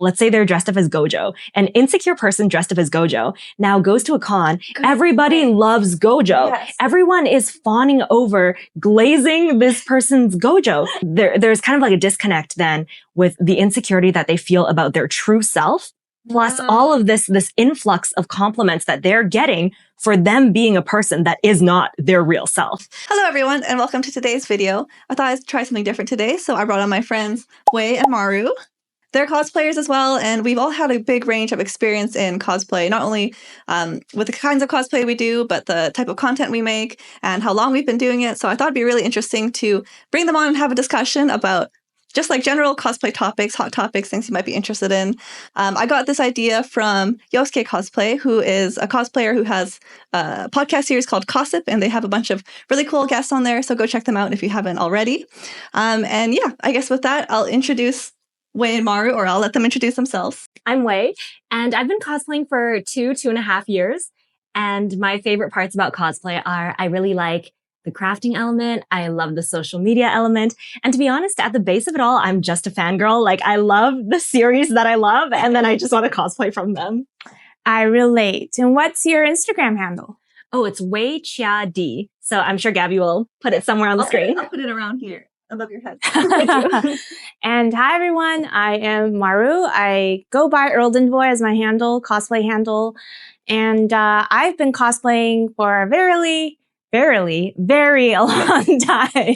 let's say they're dressed up as Gojo. An insecure person dressed up as Gojo now goes to a con. Everybody loves Gojo. Yes. Everyone is fawning over glazing this person's Gojo. There's kind of like a disconnect then with the insecurity that they feel about their true self, plus all of this influx of compliments that they're getting for them being a person that is not their real self. Hello everyone, and welcome to today's video. I thought I'd try something different today, so I brought on my friends Wei and Maru. They're cosplayers as well, and we've all had a big range of experience in cosplay, not only with the kinds of cosplay we do, but the type of content we make and how long we've been doing it. So I thought it'd be really interesting to bring them on and have a discussion about just like general cosplay topics, hot topics, things you might be interested in. I got this idea from Yosuke Cosplay, who is a cosplayer who has a podcast series called Cossip, and they have a bunch of really cool guests on there. So go check them out if you haven't already. And yeah, I guess with that, I'll introduce Wei and Maru, or I'll let them introduce themselves. I'm Wei, and I've been cosplaying for 2.5 years. And my favorite parts about cosplay are I really like the crafting element. I love the social media element. And to be honest, at the base of it all, I'm just a fangirl. Like, I love the series that I love, and then I just want to cosplay from them. I relate. And what's your Instagram handle? Oh, it's Wei Chia D. So I'm sure Gabby will put it somewhere on the screen. I'll put it around here above your head. And hi, everyone. I am Maru. I go by Boy as my handle, cosplay handle. And I've been cosplaying for a very long time.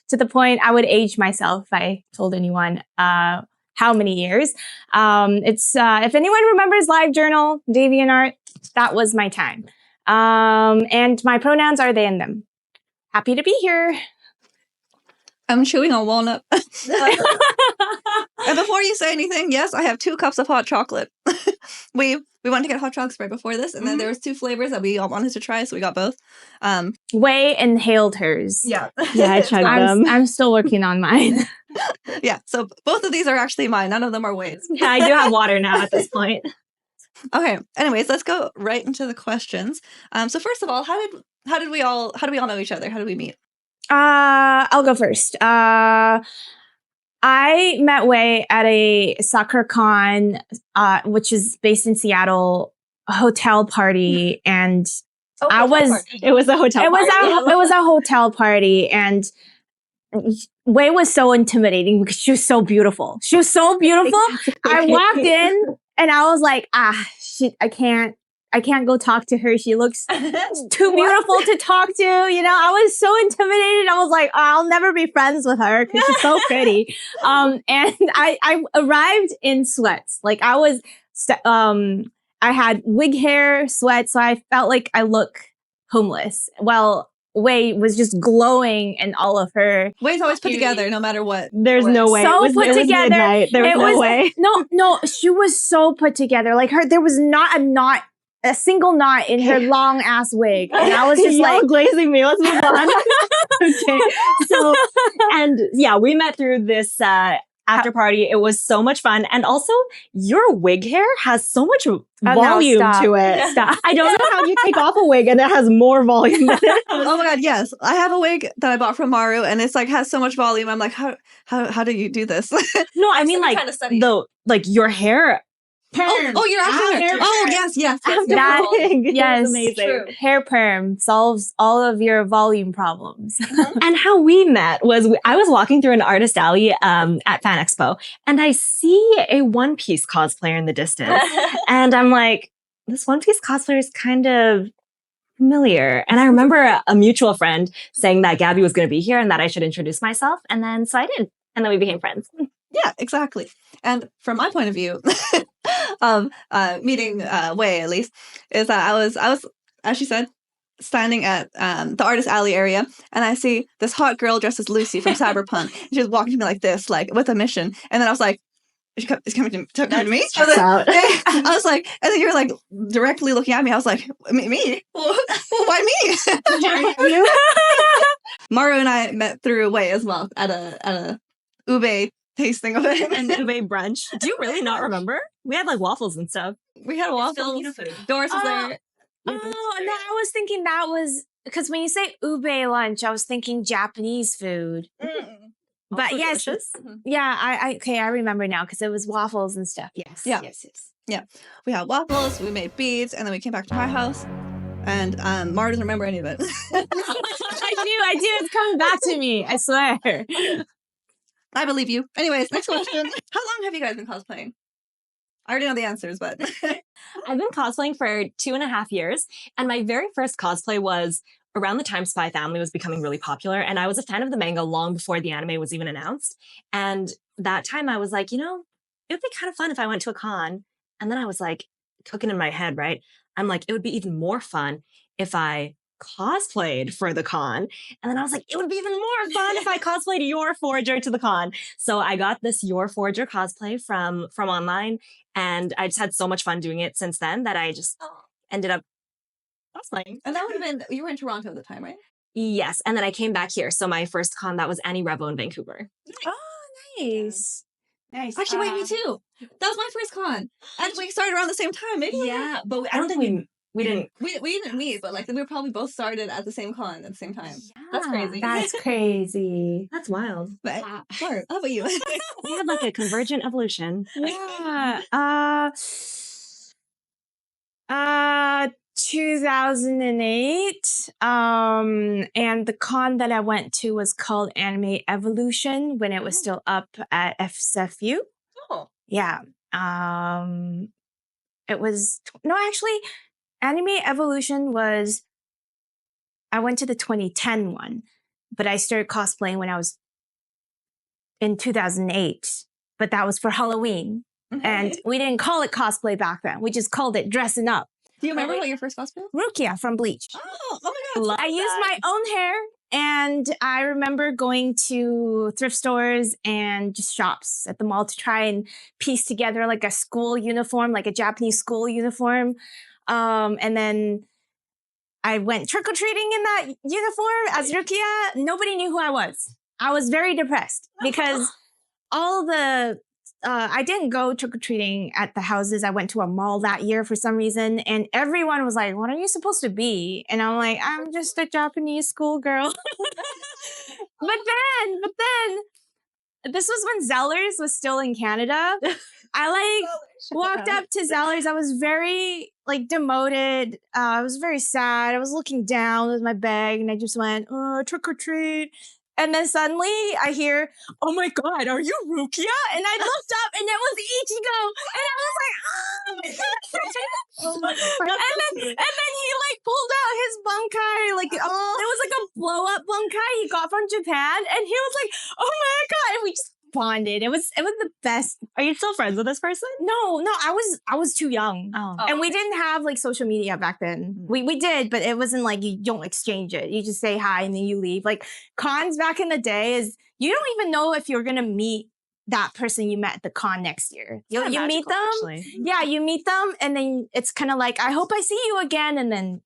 To the point I would age myself if I told anyone how many years. It's if anyone remembers LiveJournal, DeviantArt, that was my time. And my pronouns are they and them. Happy to be here. I'm chewing on walnut. And before you say anything, yes, I have 2 cups of hot chocolate. We wanted to get hot chocolates right before this, and then there was 2 flavors that we all wanted to try, so we got both. Wei inhaled hers. Yeah. Yeah, I chugged them. I'm still working on mine. Yeah, so both of these are actually mine. None of them are Wei's. Yeah, I do have water now at this point. Okay. Anyways, let's go right into the questions. So first of all, how did we all know each other? How did we meet? I'll go first. I met Wei at a soccer con, which is based in Seattle, a hotel party, and It was a hotel party. It was a hotel party, and Wei was so intimidating because she was so beautiful. She was so beautiful. I walked in and I was like, I can't go talk to her. She looks too beautiful to talk to. You know, I was so intimidated. I was like, I'll never be friends with her because she's so pretty. And I arrived in sweats. Like I was, I had wig hair, sweats. So I felt like I look homeless. Well, Wei was just glowing in all of her. Wei's always put together no matter what. There's no way. So it was together. Midnight. There was no way. No, she was so put together. Like there was not a single knot in her long ass wig. And I was just like glazing me. Let's move on. Okay. So, and yeah, we met through this after party. It was so much fun. And also your wig hair has so much volume to it. Stop. I don't know how you take off a wig and it has more volume than it has. Oh my God, yes. I have a wig that I bought from Maru, and it's like has so much volume. I'm like, how do you do this? No, I mean like your hair. Perm. Oh, you're actually hair perm. Yes. Yes, amazing. True. Hair perm solves all of your volume problems. And how we met was I was walking through an artist alley at Fan Expo, and I see a One Piece cosplayer in the distance. And I'm like, this One Piece cosplayer is kind of familiar. And I remember a mutual friend saying that Gabby was going to be here and that I should introduce myself. And then so I did. And then we became friends. Yeah, exactly. And from my point of view of meeting Wei, at least, is that I was, as she said, standing at the artist alley area, and I see this hot girl dressed as Lucy from Cyberpunk. And she was walking to me like this, like with a mission. And then I was like, it's coming to me? I was like, and then you're like directly looking at me. I was like, me? Well, why me? Maru and I met through Wei as well at a ube tasting of it. And ube brunch. Do you really not remember? We had like waffles and stuff. We had waffles. Doris was there. Oh, no, I was thinking that was because when you say ube lunch, I was thinking Japanese food. But Also yes, delicious. yeah, I remember now because it was waffles and stuff. Yes, Yeah. yes. Yeah. We had waffles, we made beads, and then we came back to my house. And Mara doesn't remember any of it. I do. It's coming back to me. I swear. I believe you. Anyways, next question. How long have you guys been cosplaying? I already know the answers, but I've been cosplaying for 2.5 years, and my very first cosplay was around the time Spy Family was becoming really popular, and I was a fan of the manga long before the anime was even announced. And that time I was like, it would be kind of fun if I went to a con. And then I was like, cooking in my head, right? I'm like, it would be even more fun if I cosplayed for the con. And then I was like, it would be even more fun if I cosplayed Your Forger to the con. So I got this Your Forger cosplay from online, and I just had so much fun doing it since then that I just ended up cosplaying. And that would have been, you were in Toronto at the time, right? Yes. And then I came back here. So my first con, that was Annie Revo in Vancouver. Oh, nice. Nice. Actually, wait, me too. That was my first con. And we started around the same time. Maybe Yeah, but I don't think we didn't. we didn't meet, but like we were probably both started at the same con at the same time. Yeah, That's crazy. That's crazy. That's wild. But Bart, how about you? We had like a convergent evolution. Yeah. 2008. And the con that I went to was called Anime Evolution when it was still up at FSFU. Oh. Yeah. It was actually Anime Evolution was I went to the 2010 one, but I started cosplaying when I was in 2008. But that was for Halloween. And we didn't call it cosplay back then. We just called it dressing up. Do you remember what your first cosplay was? Rukia from Bleach. Oh my god. I used my own hair, and I remember going to thrift stores and just shops at the mall to try and piece together like a school uniform, like a Japanese school uniform. And then I went trick-or-treating in that uniform as Rukia. Nobody knew who I was. I was very depressed because all the I didn't go trick-or-treating at the houses. I went to a mall that year for some reason, and everyone was like, what are you supposed to be? And I'm like, I'm just a Japanese schoolgirl. But then, this was when Zellers was still in Canada. I walked up to Zellers. I was very demoted. I was very sad. I was looking down with my bag, and I just went, trick-or-treat. And then suddenly I hear, oh my God, are you Rukia? And I looked up and it was Ichigo. And I was like, oh my God. And then he pulled out his bunkai. It was like a blow up bunkai he got from Japan. And he was like, oh my God. And we just bonded. It was the best. Are you still friends with this person? No, I was too young. Oh. And we didn't have social media back then. We did, but it wasn't like you don't exchange it. You just say hi and then you leave. Cons back in the day is you don't even know if you're gonna meet that person you met at the con next year. You meet them. Actually. Yeah, you meet them and then it's kind of like, I hope I see you again. And then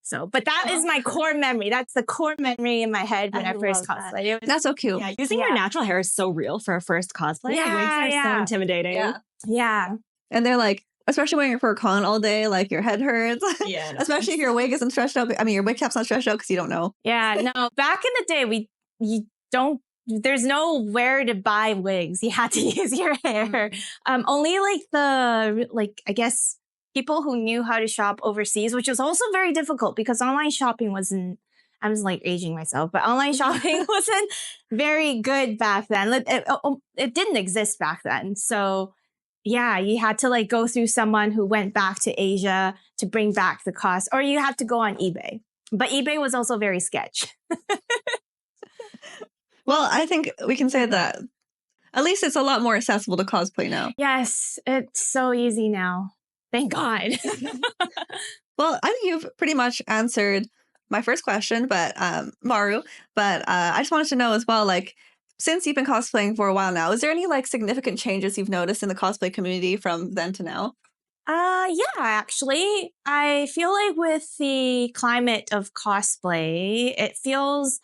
So, but that is my core memory. That's the core memory in my head when I first cosplayed. That's so cute. Yeah, using your natural hair is so real for a first cosplay. Yeah, Wigs are so intimidating. Yeah. And they're like, especially when you're for a con all day, your head hurts. Yeah. Especially if your wig isn't stretched out. I mean, your wig cap's not stretched out because you don't know. Yeah, no. Back in the day, there's nowhere to buy wigs. You had to use your hair. Only I guess people who knew how to shop overseas, which was also very difficult because online shopping wasn't, I was aging myself, but online shopping wasn't very good back then. It didn't exist back then. So yeah, you had to go through someone who went back to Asia to bring back the cost, or you had to go on eBay. But eBay was also very sketch. Well, I think we can say that at least it's a lot more accessible to cosplay now. Yes, it's so easy now. Thank God. Well, I think you've pretty much answered my first question, but Maru. But I just wanted to know as well, since you've been cosplaying for a while now, is there any significant changes you've noticed in the cosplay community from then to now? Yeah, actually, I feel like with the climate of cosplay, it feels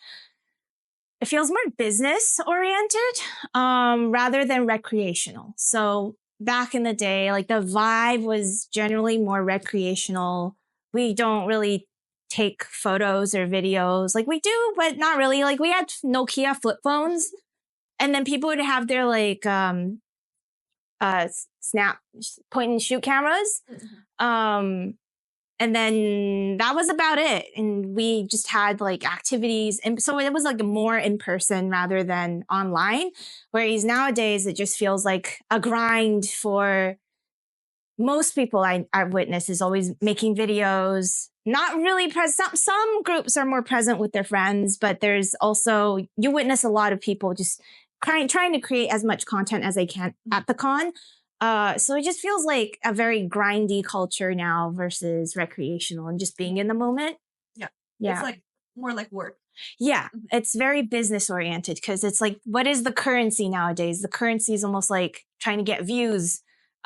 more business oriented, rather than recreational. So back in the day, the vibe was generally more recreational. We don't really take photos or videos. We do, but not really. We had Nokia flip phones. And then people would have their like snap point and shoot cameras. And then that was about it. And we just had like activities. And so it was like more in person rather than online. Whereas nowadays it just feels like a grind for most people I've witnessed is always making videos, not really present. Some groups are more present with their friends, but there's also, you witness a lot of people just trying to create as much content as they can at the con. So it just feels like a very grindy culture now versus recreational and just being in the moment. Yeah. Yeah. It's like more like work. Yeah. It's very business oriented because it's like, what is the currency nowadays? The currency is almost like trying to get views,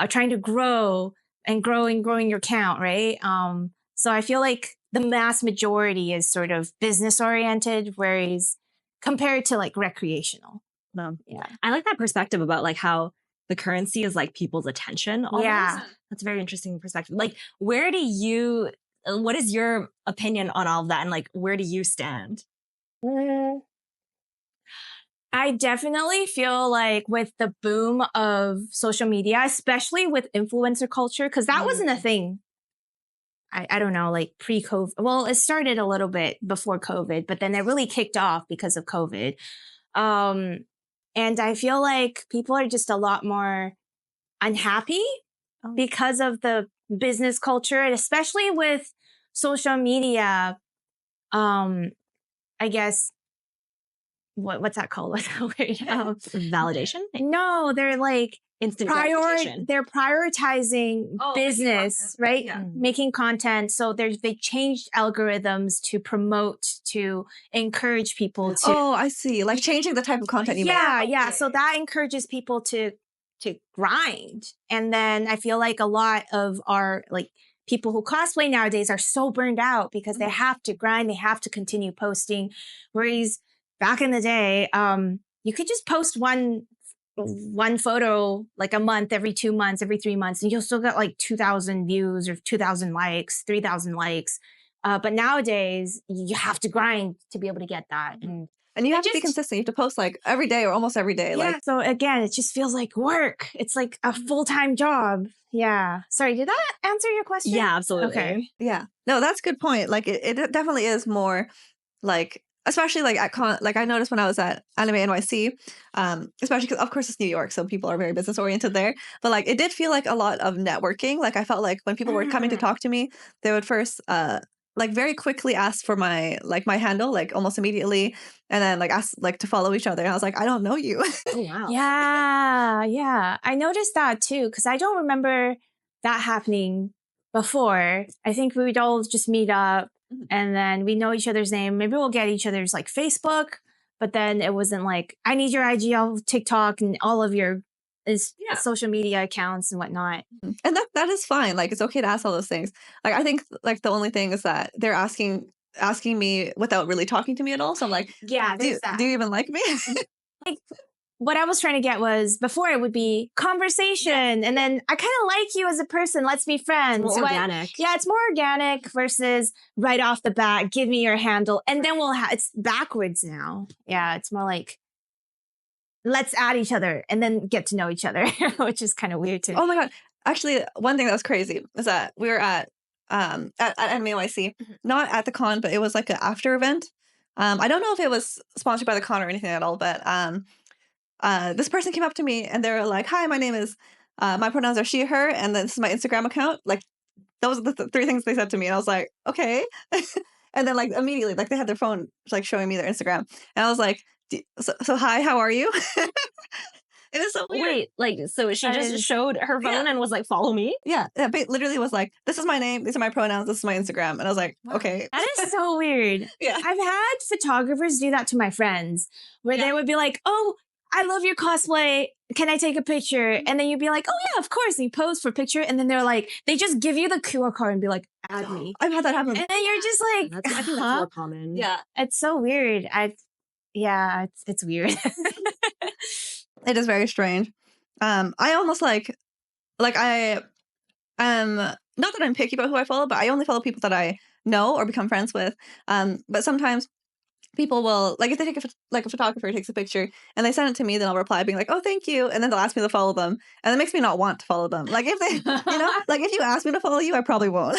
trying to grow and growing your count, right? So I feel like the mass majority is sort of business oriented, whereas compared to like recreational. Yeah. I like that perspective about like how the currency is like people's attention. Almost. Yeah. That's a very interesting perspective. Like, what is your opinion on all of that? And like, where do you stand? I definitely feel like with the boom of social media, especially with influencer culture, because that wasn't a thing. I don't know, like pre-COVID. Well, it started a little bit before COVID, but then it really kicked off because of COVID. And I feel like people are just a lot more unhappy because of the business culture, and especially with social media. I guess what's that called? What's that word? Validation? No, they're like Instant gratification. they're prioritizing business, right? Yeah. Making content. So they changed algorithms to promote, to encourage people to. Oh, I see. Like changing the type of content you make. Yeah. So that encourages people to grind. And then I feel like a lot of our like people who cosplay nowadays are so burned out because they have to grind, they have to continue posting. Whereas back in the day, you could just post one photo like a month, every 2 months, every 3 months, and you'll still get like 2,000 views or 2,000 likes, 3,000 likes. But nowadays you have to grind to be able to get that. And you have to be consistent. You have to post like every day or almost every day. Yeah. Like, so again, it just feels like work. It's like a full-time job. Yeah. Sorry, did that answer your question? Yeah, absolutely. Okay. yeah. No, that's a good point. Like it definitely is more like, especially like at con, like I noticed when I was at Anime NYC, especially because of course it's New York, so people are very business oriented there. But like it did feel like a lot of networking. Like I felt like when people were coming to talk to me, they would first like very quickly ask for my handle, like almost immediately, and then like ask like to follow each other. And I was like, I don't know you. Oh wow. Yeah. I noticed that too, because I don't remember that happening before. I think we would all just meet up and then we know each other's name. Maybe we'll get each other's like Facebook, but then it wasn't like, I need your IG, I'll TikTok and all of your social media accounts and whatnot. And that is fine. Like it's okay to ask all those things. Like I think like the only thing is that they're asking me without really talking to me at all. So I'm like, Yeah, do you even like me? Like what I was trying to get was before it would be conversation and then I kind of like you as a person. Let's be friends. More organic. Yeah, it's more organic versus right off the bat, give me your handle. And then it's backwards now. Yeah, it's more like, let's add each other and then get to know each other, which is kind of weird too. Oh my God. Actually, one thing that was crazy was that we were at Anime NYC, not at the con, but it was like an after event. I don't know if it was sponsored by the con or anything at all, but this person came up to me and they were like, hi, my name is, my pronouns are she, her, and this is my Instagram account. Like those are the three things they said to me. And I was like, okay. And then like immediately, like they had their phone like showing me their Instagram. And I was like, so hi, how are you? It is so weird. Wait, like, so she just showed her phone and was like, follow me? Yeah. It literally was like, this is my name, these are my pronouns, this is my Instagram. And I was like, okay. That is so weird. Yeah. I've had photographers do that to my friends where they would be like, oh, I love your cosplay. Can I take a picture? And then you'd be like, oh yeah, of course. And you pose for a picture. And then they're like, they just give you the QR code and be like, add me. I've had that happen. And then you're just like, I think that's more common. Yeah. It's so weird. It's weird. It is very strange. I almost like I am, not that I'm picky about who I follow, but I only follow people that I know or become friends with. But sometimes people will, like, if they take a photographer takes a picture and they send it to me, then I'll reply being like, oh, thank you. And then they'll ask me to follow them. And it makes me not want to follow them. Like, if they, like, if you ask me to follow you, I probably won't.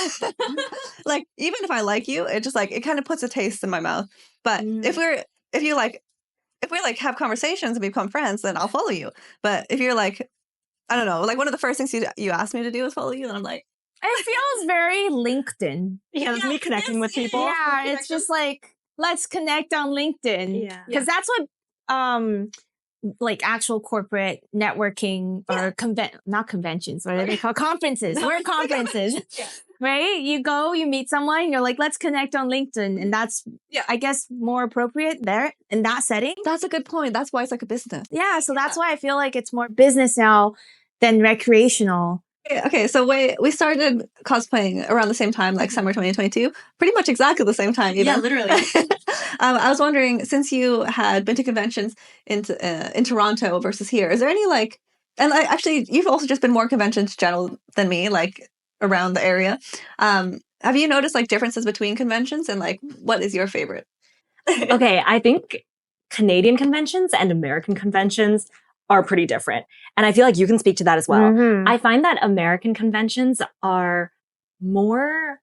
Like, even if I like you, it just, like, it kind of puts a taste in my mouth. But if we like have conversations and become friends, then I'll follow you. But if you're like, I don't know, like one of the first things you asked me to do is follow you, and I'm like, It feels very LinkedIn. Yeah, that's me connecting with people. Yeah, it's just like, let's connect on LinkedIn. Yeah. Because that's what like actual corporate networking or not conventions, what are they called? Conferences. We're conferences. Right? You go, you meet someone, you're like, let's connect on LinkedIn. And that's, I guess, more appropriate there in that setting. that's a good point. That's why it's like a business. Yeah, so that's why I feel like it's more business now than recreational. Okay, so we started cosplaying around the same time, like summer 2022, pretty much exactly the same time. Even. Yeah, literally. I was wondering, since you had been to conventions in Toronto versus here, is there any like, and actually, you've also just been more conventions general than me, like around the area. Have you noticed like differences between conventions, and like what is your favorite? Okay, I think Canadian conventions and American conventions are pretty different. And I feel like you can speak to that as well. Mhm. I find that American conventions are more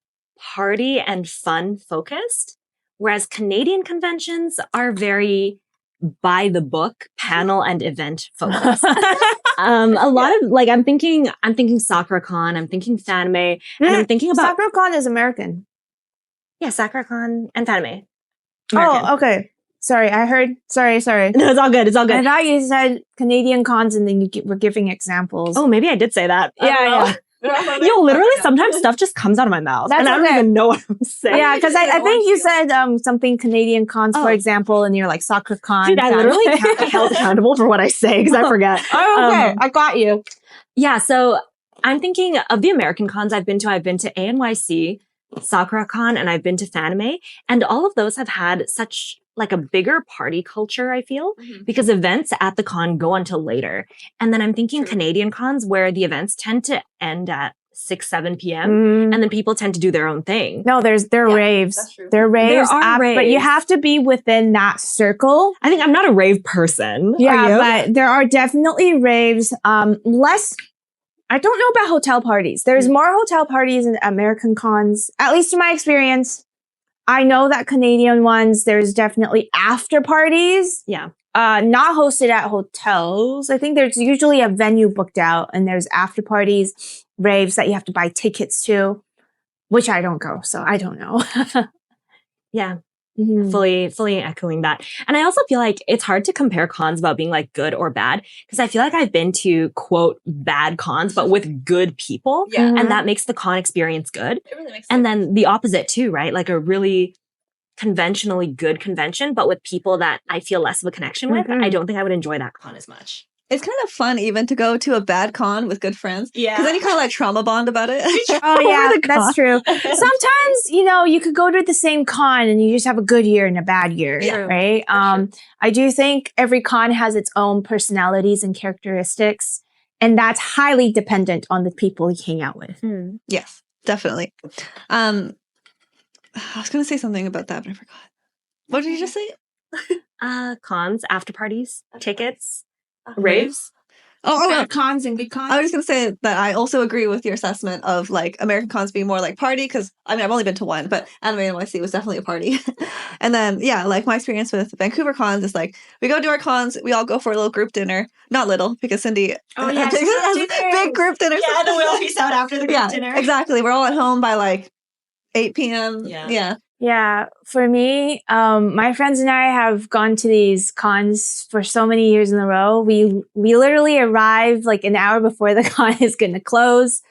party and fun focused, whereas Canadian conventions are very by the book, panel and event focused. A lot of like I'm thinking SakuraCon, I'm thinking Fanime, and I'm thinking about SakuraCon is American. yeah, SakuraCon and Fanime. American. Oh, okay. Sorry, I heard. Sorry. No, it's all good. It's all I good. thought you said Canadian cons and then you were giving examples. Oh, maybe I did say that. yeah. Yo, literally, sometimes stuff just comes out of my mouth, That's and I don't okay. even know what I'm saying. Yeah, because I think you said something Canadian cons, for example, and you're like SakuraCon. Dude, I literally can't be held accountable for what I say because I forget. Oh, okay. I got you. Yeah, so I'm thinking of the American cons I've been to. I've been to ANYC, SakuraCon, and I've been to Fanime, and all of those have had such like a bigger party culture, I feel, because events at the con go until later. And then I'm thinking Canadian cons where the events tend to end at 6, 7 p.m. And then people tend to do their own thing. No, there are raves. That's true. There are raves. There are But you raves. have to be within that circle. I think I'm not a rave person. Yeah, Are you? but there are definitely raves. Less. I don't know about hotel parties. There's more hotel parties in American cons, at least in my experience. I know that Canadian ones, there's definitely after parties. Yeah. Not hosted at hotels. I think there's usually a venue booked out and there's after parties, raves that you have to buy tickets to, which I don't go, so I don't know. Yeah. Mhm. Fully echoing that. And I also feel like it's hard to compare cons about being like good or bad because I feel like I've been to quote bad cons, but with good people. Yeah. Mhm. And that makes the con experience good. It really makes And then the opposite too, right? Like a really conventionally good convention, but with people that I feel less of a connection with. Mhm. I don't think I would enjoy that con as much. It's kind of fun even to go to a bad con with good friends. Yeah. Because then you kind of like trauma bond about it. Oh yeah, Over the con. that's true. Sometimes, you could go to the same con and you just have a good year and a bad year, Yeah. right? I do think every con has its own personalities and characteristics, and that's highly dependent on the people you hang out with. Yes, definitely. I was going to say something about that, but I forgot. What did you just say? Cons, after parties, tickets, raves. Oh, Cons and good cons. I was just going to say that I also agree with your assessment of like American cons being more like party because I mean I've only been to one, but Anime NYC was definitely a party. And then yeah, like my experience with Vancouver cons is like we go to our cons, we all go for a little group dinner, not little because Cindy has big group dinners. Yeah, and then we all peace out after the group dinner. Exactly. We're all at home by like 8 p.m. Yeah. Yeah, for me, my friends and I have gone to these cons for so many years in a row. We literally arrive like an hour before the con is going to close.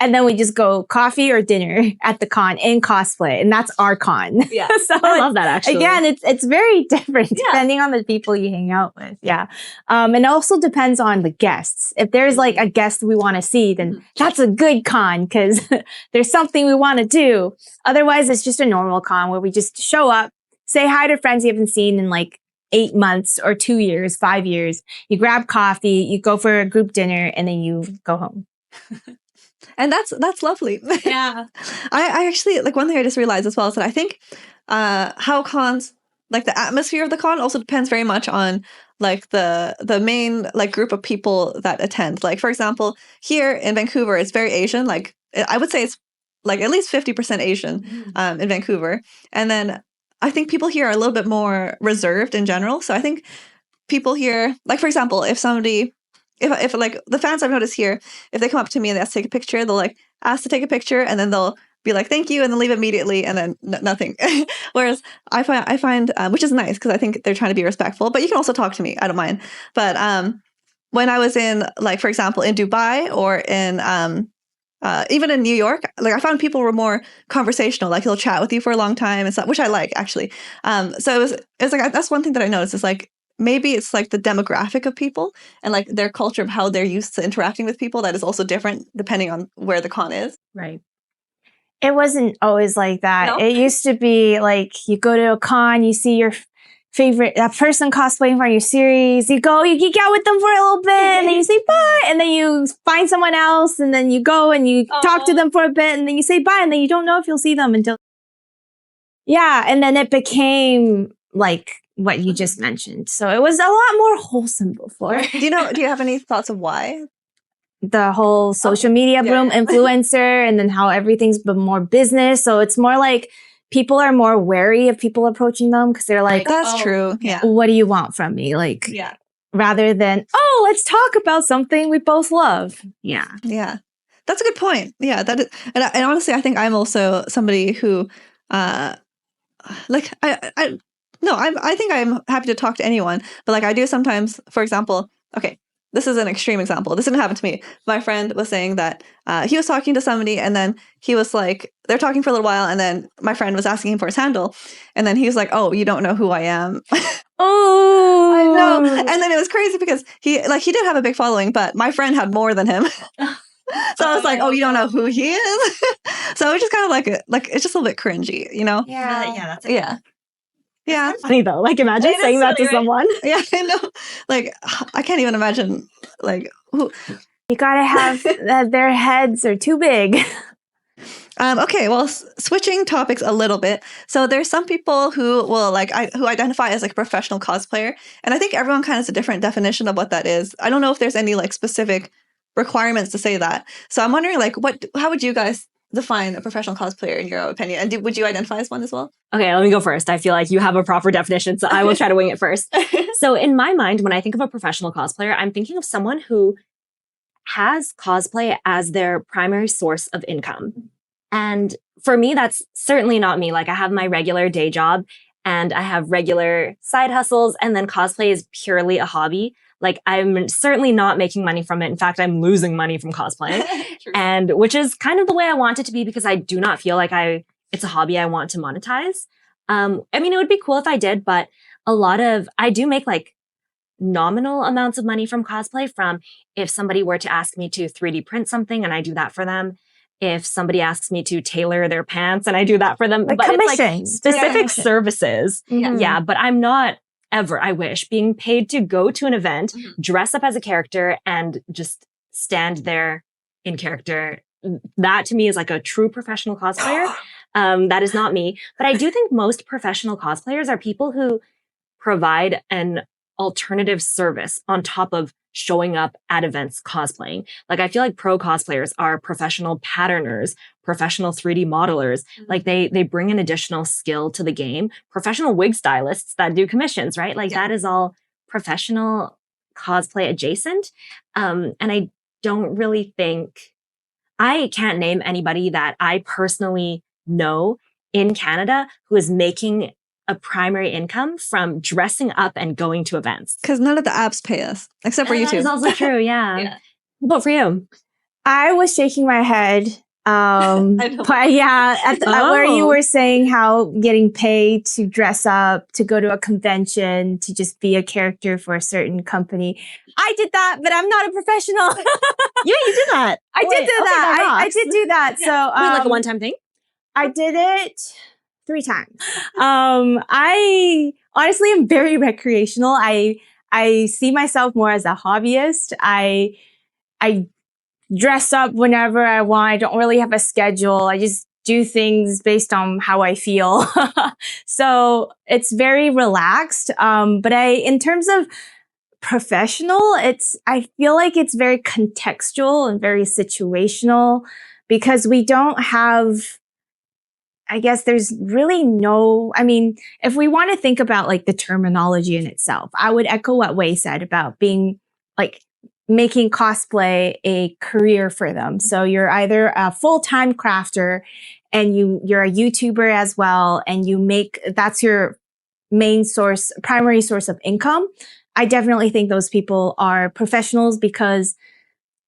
And then we just go coffee or dinner at the con in cosplay. And that's our con. Yeah. So I love that actually. again, it's very different depending on the people you hang out with. Yeah. And it also depends on the guests. If there's like a guest we want to see, then that's a good con because there's something we want to do. Otherwise, it's just a normal con where we just show up, say hi to friends you haven't seen in like 8 months or 2 years, 5 years. You grab coffee, you go for a group dinner, and then you go home. And that's lovely. Yeah. I actually like one thing I just realized as well is that I think how cons like the atmosphere of the con also depends very much on like the main like group of people that attend. Like for example, here in Vancouver, it's very Asian. Like I would say it's like at least 50% Asian in Vancouver. And then I think people here are a little bit more reserved in general. So I think people here, like for example, if somebody, if like the fans I've noticed here, if they come up to me and they ask to take a picture, they'll like ask to take a picture and then they'll be like, thank you, and then leave immediately and then nothing. Whereas I find which is nice because I think they're trying to be respectful, but you can also talk to me. I don't mind. But when I was in, like, for example, in Dubai or in even in New York, like I found people were more conversational, like he'll chat with you for a long time and stuff, which I like actually. So it was like, that's one thing that I noticed is like, maybe it's like the demographic of people and like their culture of how they're used to interacting with people that is also different depending on where the con is. Right. It wasn't always like that. No? It used to be like you go to a con, you see your favorite that person cosplaying for your series, you go, you geek out with them for a little bit, and then you say bye, and then you find someone else, and then you go and you talk to them for a bit, and then you say bye, and then you don't know if you'll see them until and then it became like what you just mentioned. So it was a lot more wholesome before. Do you have any thoughts of why? The whole social media boom, influencer, and then how everything's been more business. So it's more like people are more wary of people approaching them because they're like, that's true. Yeah. What do you want from me? Like, rather than, let's talk about something we both love. Yeah. Yeah. That's a good point. Yeah. That is, and honestly, I think I'm also somebody who, like, I think I'm happy to talk to anyone, but like I do sometimes, for example, okay, this is an extreme example. This didn't happen to me. My friend was saying that he was talking to somebody and then he was like, they're talking for a little while and then my friend was asking him for his handle. And then he was like, oh, you don't know who I am. Oh, I know. And then it was crazy because he did have a big following, but my friend had more than him. So I was like, oh, you don't know who he is? So it's just kind of like it's just a little bit cringy, you know? Yeah. Yeah. Funny though. Like imagine saying that to someone. Yeah, I know. Like I can't even imagine like who. You gotta have their heads are too big. Okay, well, switching topics a little bit. So there's some people who will who identify as like a professional cosplayer, and I think everyone kind of has a different definition of what that is. I don't know if there's any like specific requirements to say that. So I'm wondering like how would you guys define a professional cosplayer in your opinion? And would you identify as one as well? Okay, let me go first. I feel like you have a proper definition, so I will try to wing it first. So in my mind, when I think of a professional cosplayer, I'm thinking of someone who has cosplay as their primary source of income. And for me, that's certainly not me. Like I have my regular day job and I have regular side hustles, and then cosplay is purely a hobby. Like I'm certainly not making money from it. In fact, I'm losing money from cosplaying. And which is kind of the way I want it to be because I do not feel like it's a hobby I want to monetize. I mean, it would be cool if I did, but I do make like nominal amounts of money from cosplay from if somebody were to ask me to 3D print something and I do that for them. If somebody asks me to tailor their pants and I do that for them. Like but commission. It's like specific services. Mm-hmm. Yeah, but I'm not ever, I wish, being paid to go to an event, dress up as a character, and just stand there in character. That to me is like a true professional cosplayer. That is not me. But I do think most professional cosplayers are people who provide an alternative service on top of showing up at events cosplaying. Like I feel like pro cosplayers are professional patterners, professional 3D modelers. Like they bring an additional skill to the game. Professional wig stylists that do commissions, right? Like that is all professional cosplay adjacent. And I don't really think, I can't name anybody that I personally know in Canada who is making a primary income from dressing up and going to events. Because none of the apps pay us, except for YouTube. That is also true, yeah. What about for you? I was shaking my head. But yeah, where you were saying how getting paid to dress up, to go to a convention, to just be a character for a certain company. I did that, but I'm not a professional. Yeah, you did that. I did do that. I did do that. Yeah. So wait, like a one-time thing? I did it 3 times. I honestly am very recreational. I see myself more as a hobbyist. I dress up whenever I want. I don't really have a schedule. I just do things based on how I feel. So it's very relaxed. But in terms of professional, I feel like it's very contextual and very situational because we don't have, I guess there's really no, I mean, if we want to think about like the terminology in itself, I would echo what Wei said about being like making cosplay a career for them. So you're either a full-time crafter and you're a YouTuber as well, and that's your primary source of income. I definitely think those people are professionals because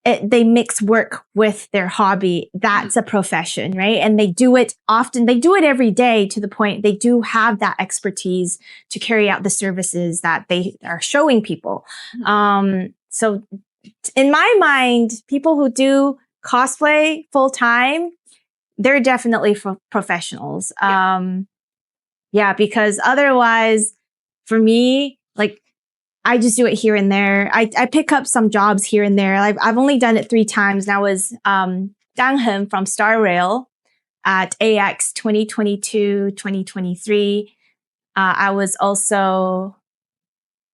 they mix work with their hobby. That's a profession, right? And they do it often. They do it every day to the point they do have that expertise to carry out the services that they are showing people. So in my mind, people who do cosplay full time, they're definitely professionals. Because otherwise, for me, like, I just do it here and there. I pick up some jobs here and there. I've only done it 3 times. That was Danghen from Star Rail at AX 2022, 2023. I was also,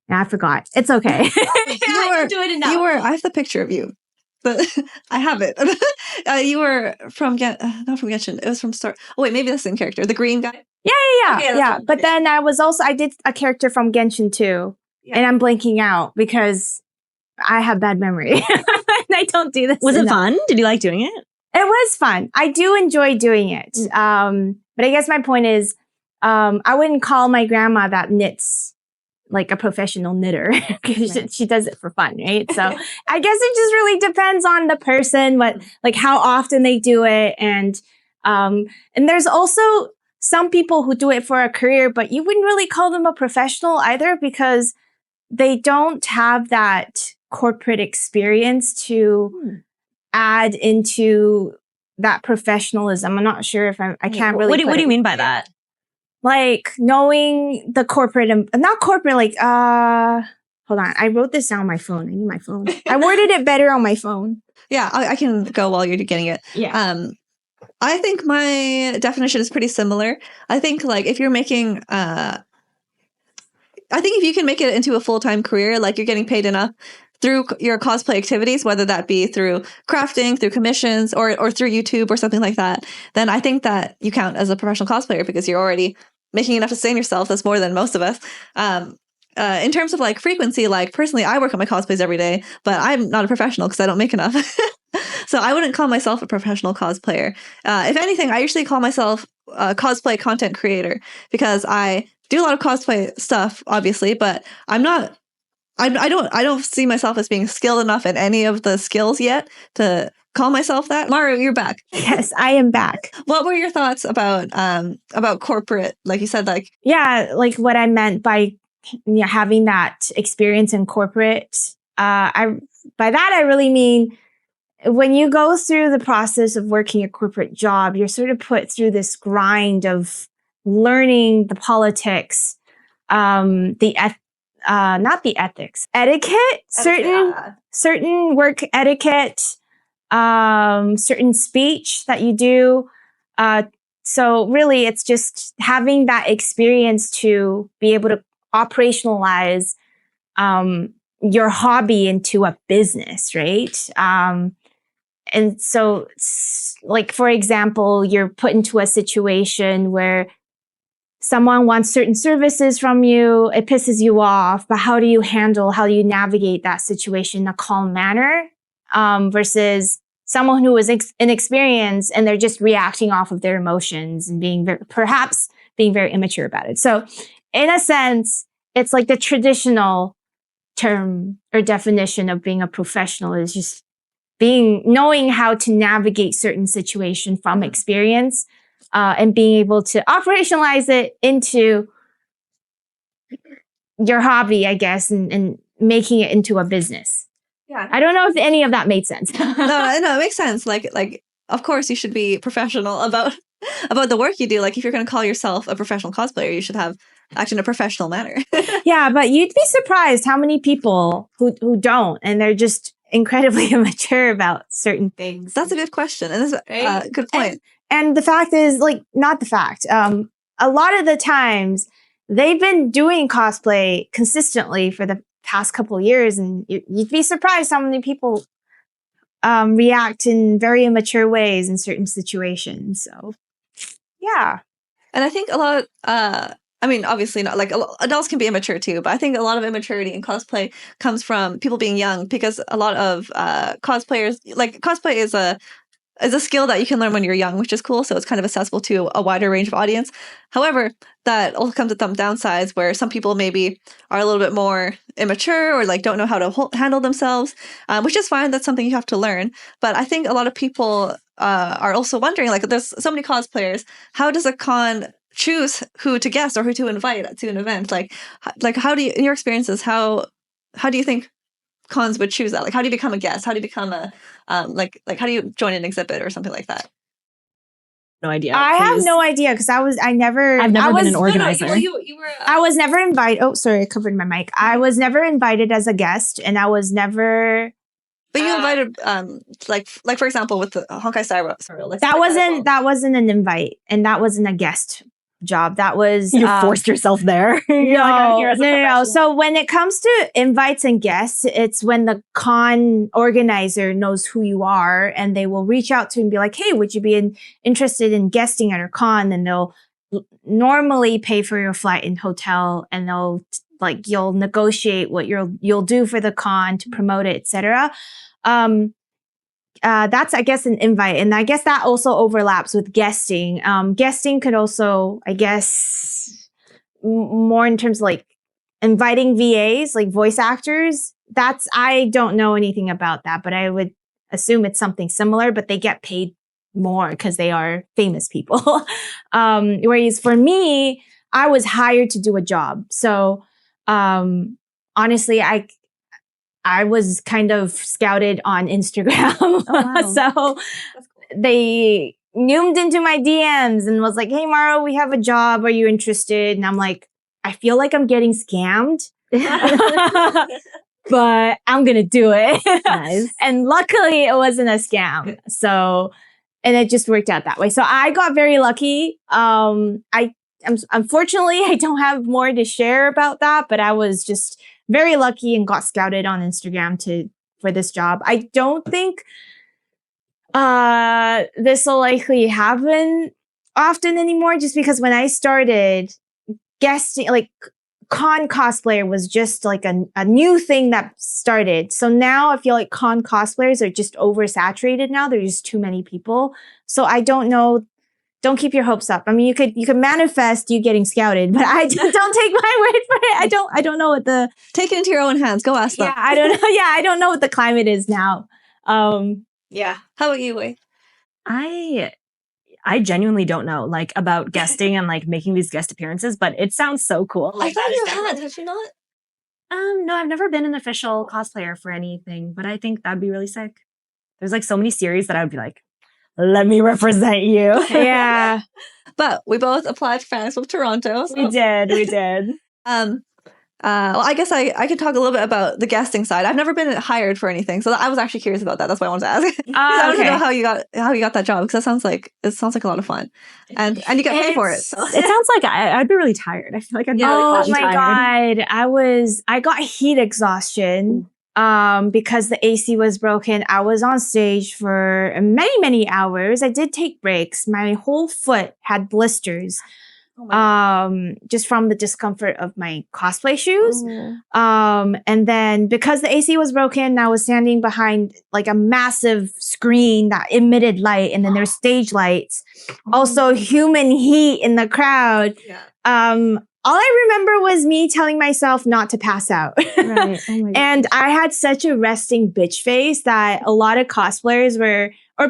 I forgot. It's okay. I didn't do it enough. I have the picture of you. But I have it. You were from not from Genshin. It was from Star. Oh wait, maybe that's the same character, the green guy. Yeah. But then I did a character from Genshin too. Yeah. And I'm blanking out because I have bad memory. And I don't do this. Was it fun? Did you like doing it? It was fun. I do enjoy doing it. But I guess my point is, I wouldn't call my grandma that knits like a professional knitter because she does it for fun, right? So I guess it just really depends on the person, like how often they do it. And there's also some people who do it for a career, but you wouldn't really call them a professional either because they don't have that corporate experience to add into that professionalism. I'm not sure if I can't really. What do you mean by that? Like knowing the corporate, not corporate, like, hold on. I wrote this down on my phone. I need my phone. I worded it better on my phone. Yeah, I can go while you're getting it. Yeah. I think my definition is pretty similar. I think like if you're making, I think if you can make it into a full-time career, like you're getting paid enough through your cosplay activities, whether that be through crafting, through commissions, or through YouTube or something like that, then I think that you count as a professional cosplayer because you're already making enough to sustain yourself. That's more than most of us. In terms of like frequency, like personally, I work on my cosplays every day, but I'm not a professional because I don't make enough. So I wouldn't call myself a professional cosplayer. If anything, I usually call myself a cosplay content creator because I do a lot of cosplay stuff, obviously, but I don't see myself as being skilled enough in any of the skills yet to call myself that. Maru, you're back. Yes, I am back. What were your thoughts about corporate? Like you said, like like what I meant by having that experience in corporate. By that I really mean when you go through the process of working a corporate job, you're sort of put through this grind of learning the politics, not the ethics, etiquette, certain work etiquette, certain speech that you do. So really it's just having that experience to be able to operationalize, your hobby into a business, right? And so like, for example, you're put into a situation where someone wants certain services from you, it pisses you off, but how do you navigate that situation in a calm manner, versus someone who is inexperienced and they're just reacting off of their emotions and perhaps being very immature about it. So in a sense, it's like the traditional term or definition of being a professional is just knowing how to navigate certain situation from experience, and being able to operationalize it into your hobby, I guess, and making it into a business. Yeah. I don't know if any of that made sense. No, it makes sense. Like, of course you should be professional about the work you do. Like if you're going to call yourself a professional cosplayer, you should act in a professional manner. Yeah, but you'd be surprised how many people who don't, and they're just incredibly immature about certain things. That's a good question. And that's a good point. And the fact is, like, not the fact. A lot of the times they've been doing cosplay consistently for the past couple of years, and you'd be surprised how many people react in very immature ways in certain situations. So, yeah. And I think a lot, I mean, obviously not, like adults can be immature too, but I think a lot of immaturity in cosplay comes from people being young, because a lot of cosplayers, like cosplay is a skill that you can learn when you're young, which is cool. So it's kind of accessible to a wider range of audience. However, that also comes with some downsides where some people maybe are a little bit more immature or like don't know how to handle themselves, which is fine. That's something you have to learn. But I think a lot of people are also wondering, like, there's so many cosplayers. How does a con choose who to guest or who to invite to an event? Like how do you, in your experiences, how do you think cons would choose that? Like, how do you become a guest? How do you become a like how do you join an exhibit or something like that? No idea. I have no idea because I've never been an organizer. No, you were. I was never invited. Oh, sorry, I covered my mic. I was never invited as a guest, and I was never. But you invited, like for example, with the Honkai Star Rail. Like That wasn't an invite, and that wasn't a guest job. That was You forced yourself there. You're like, I'm here as a no. professional. So when it comes to invites and guests, it's when the con organizer knows who you are, and they will reach out to you and be like, "Hey, would you be interested in guesting at our con?" And they'll normally pay for your flight and hotel, and they'll you'll negotiate what you'll do for the con to promote it, etc. That's, I guess, an invite. And I guess that also overlaps with guesting. Guesting could also, I guess, more in terms of like inviting VAs, like voice actors. I don't know anything about that, but I would assume it's something similar, but they get paid more because they are famous people. Whereas for me, I was hired to do a job. So honestly, I was kind of scouted on Instagram. Oh, wow. So they zoomed into my DMs and was like, "Hey, Maro, we have a job. Are you interested?" And I'm like, I feel like I'm getting scammed, but I'm going to do it. Nice. And luckily it wasn't a scam. So, and it just worked out that way. So I got very lucky. Unfortunately, I don't have more to share about that, but I was just very lucky and got scouted on Instagram for this job. I don't think this will likely happen often anymore, just because when I started guesting, like con cosplayer was just like a new thing that started. So now I feel like con cosplayers are just oversaturated now. There's just too many people. So I don't know. Don't keep your hopes up. I mean, you could manifest you getting scouted, but don't take my word for it. I don't know what take it into your own hands. Go ask them. Yeah, I don't know. Yeah, I don't know what the climate is now. Yeah. How about you, Wei? I genuinely don't know, like, about guesting and like making these guest appearances, but it sounds so cool. Like, I thought you had you not? No, I've never been an official cosplayer for anything, but I think that'd be really sick. There's like so many series that I would be like, let me represent you. Yeah. But we both applied for Fan Expo Toronto. So. We did. Well, I guess I could talk a little bit about the guesting side. I've never been hired for anything, so I was actually curious about that. That's why I wanted to ask. I want to know how you got that job, because it sounds like a lot of fun, and you get paid for it. So. It sounds like I'd be really tired. I feel like I'd be really my tired. God, I got heat exhaustion. Because the AC was broken. I was on stage for many hours. I did take breaks. My whole foot had blisters. Just from the discomfort of my cosplay shoes. And then because the AC was broken, I was standing behind like a massive screen that emitted light, and then there's stage lights. Also human heat in the crowd. Yeah. All I remember was me telling myself not to pass out. Right. Oh and I had such a resting bitch face that a lot of cosplayers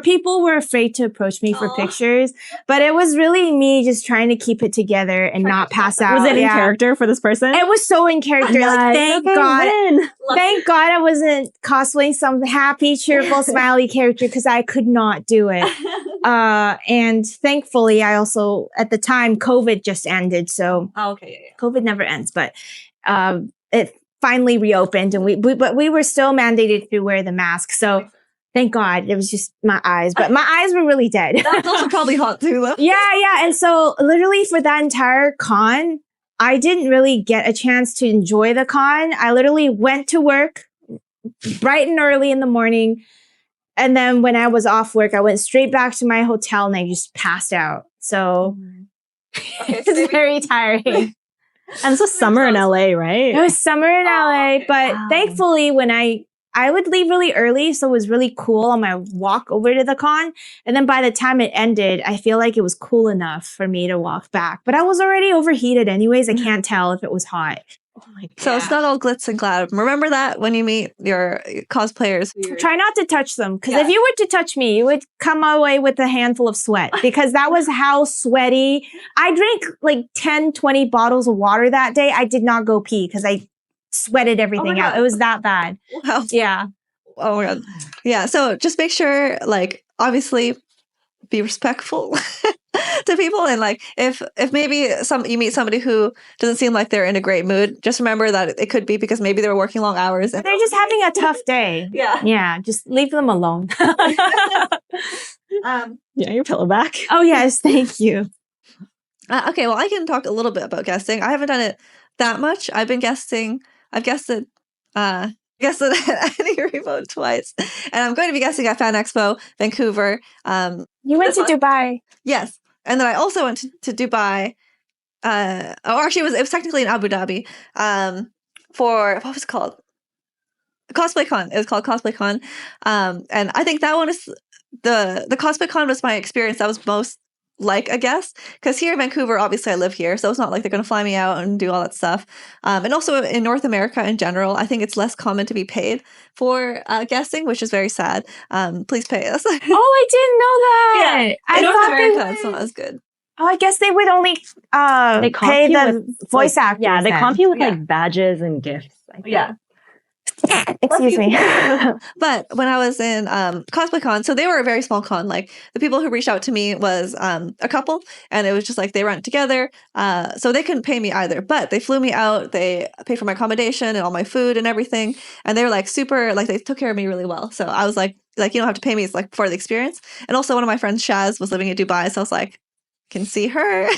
people were afraid to approach me for pictures. But it was really me just trying to keep it together and not pass out. Was it in character for this person? It was so in character. Like, thank God I wasn't cosplaying some happy, cheerful, smiley character, because I could not do it. And thankfully, I also, at the time, COVID just ended. So COVID never ends, but it finally reopened, and we were still mandated to wear the mask. So Thank God. It was just my eyes, but my eyes were really dead. That's also probably hot too, though. Yeah. And so literally for that entire con, I didn't really get a chance to enjoy the con. I literally went to work bright and early in the morning. And then when I was off work, I went straight back to my hotel and I just passed out. So it's very tiring. And this was summer in LA, right? It was summer in LA, but thankfully when I would leave really early, so it was really cool on my walk over to the con. And then by the time it ended, I feel like it was cool enough for me to walk back. But I was already overheated anyways. I can't tell if it was hot. Oh my God. So it's not all glitz and glad. Remember that when you meet your cosplayers. Try not to touch them, because if you were to touch me, you would come away with a handful of sweat, because that was how sweaty. I drank like 10, 20 bottles of water that day. I did not go pee because I sweated everything out. It was that bad. Wow. Yeah. Oh my God. Yeah. So just make sure, like, obviously be respectful to people. And like, if maybe you meet somebody who doesn't seem like they're in a great mood, just remember that it could be because maybe they were working long hours. And they're just having a tough day. Yeah. Just leave them alone. Your pillow back. Oh yes. Thank you. Okay. Well, I can talk a little bit about guesting. I haven't done it that much. I've guessed at Annie Revo twice, and I'm going to be guessing at Fan Expo Vancouver. You went to Dubai. Yes, and then I also went to Dubai. Actually, it was technically in Abu Dhabi. For what was it called? Cosplay Con. It was called Cosplay Con. And I think that one is the Cosplay Con was my experience that was most like a guess, because here in Vancouver, obviously I live here, so it's not like they're going to fly me out and do all that stuff. And also in North America in general, I think it's less common to be paid for guessing, which is very sad. Please pay us. Oh, I didn't know that. Yeah, in North America, it's not as good. Oh, I guess they would only pay the voice actors. Yeah, they then. comp you with like badges and gifts. Yeah. Excuse me. But when I was in Cosplay Con, so they were a very small con. Like the people who reached out to me was a couple, and it was just like they went together. So they couldn't pay me either, but they flew me out. They paid for my accommodation and all my food and everything. And they were like super, like they took care of me really well. So I was like you don't have to pay me. It's like for the experience. And also one of my friends, Shaz, was living in Dubai. So I was like, can see her,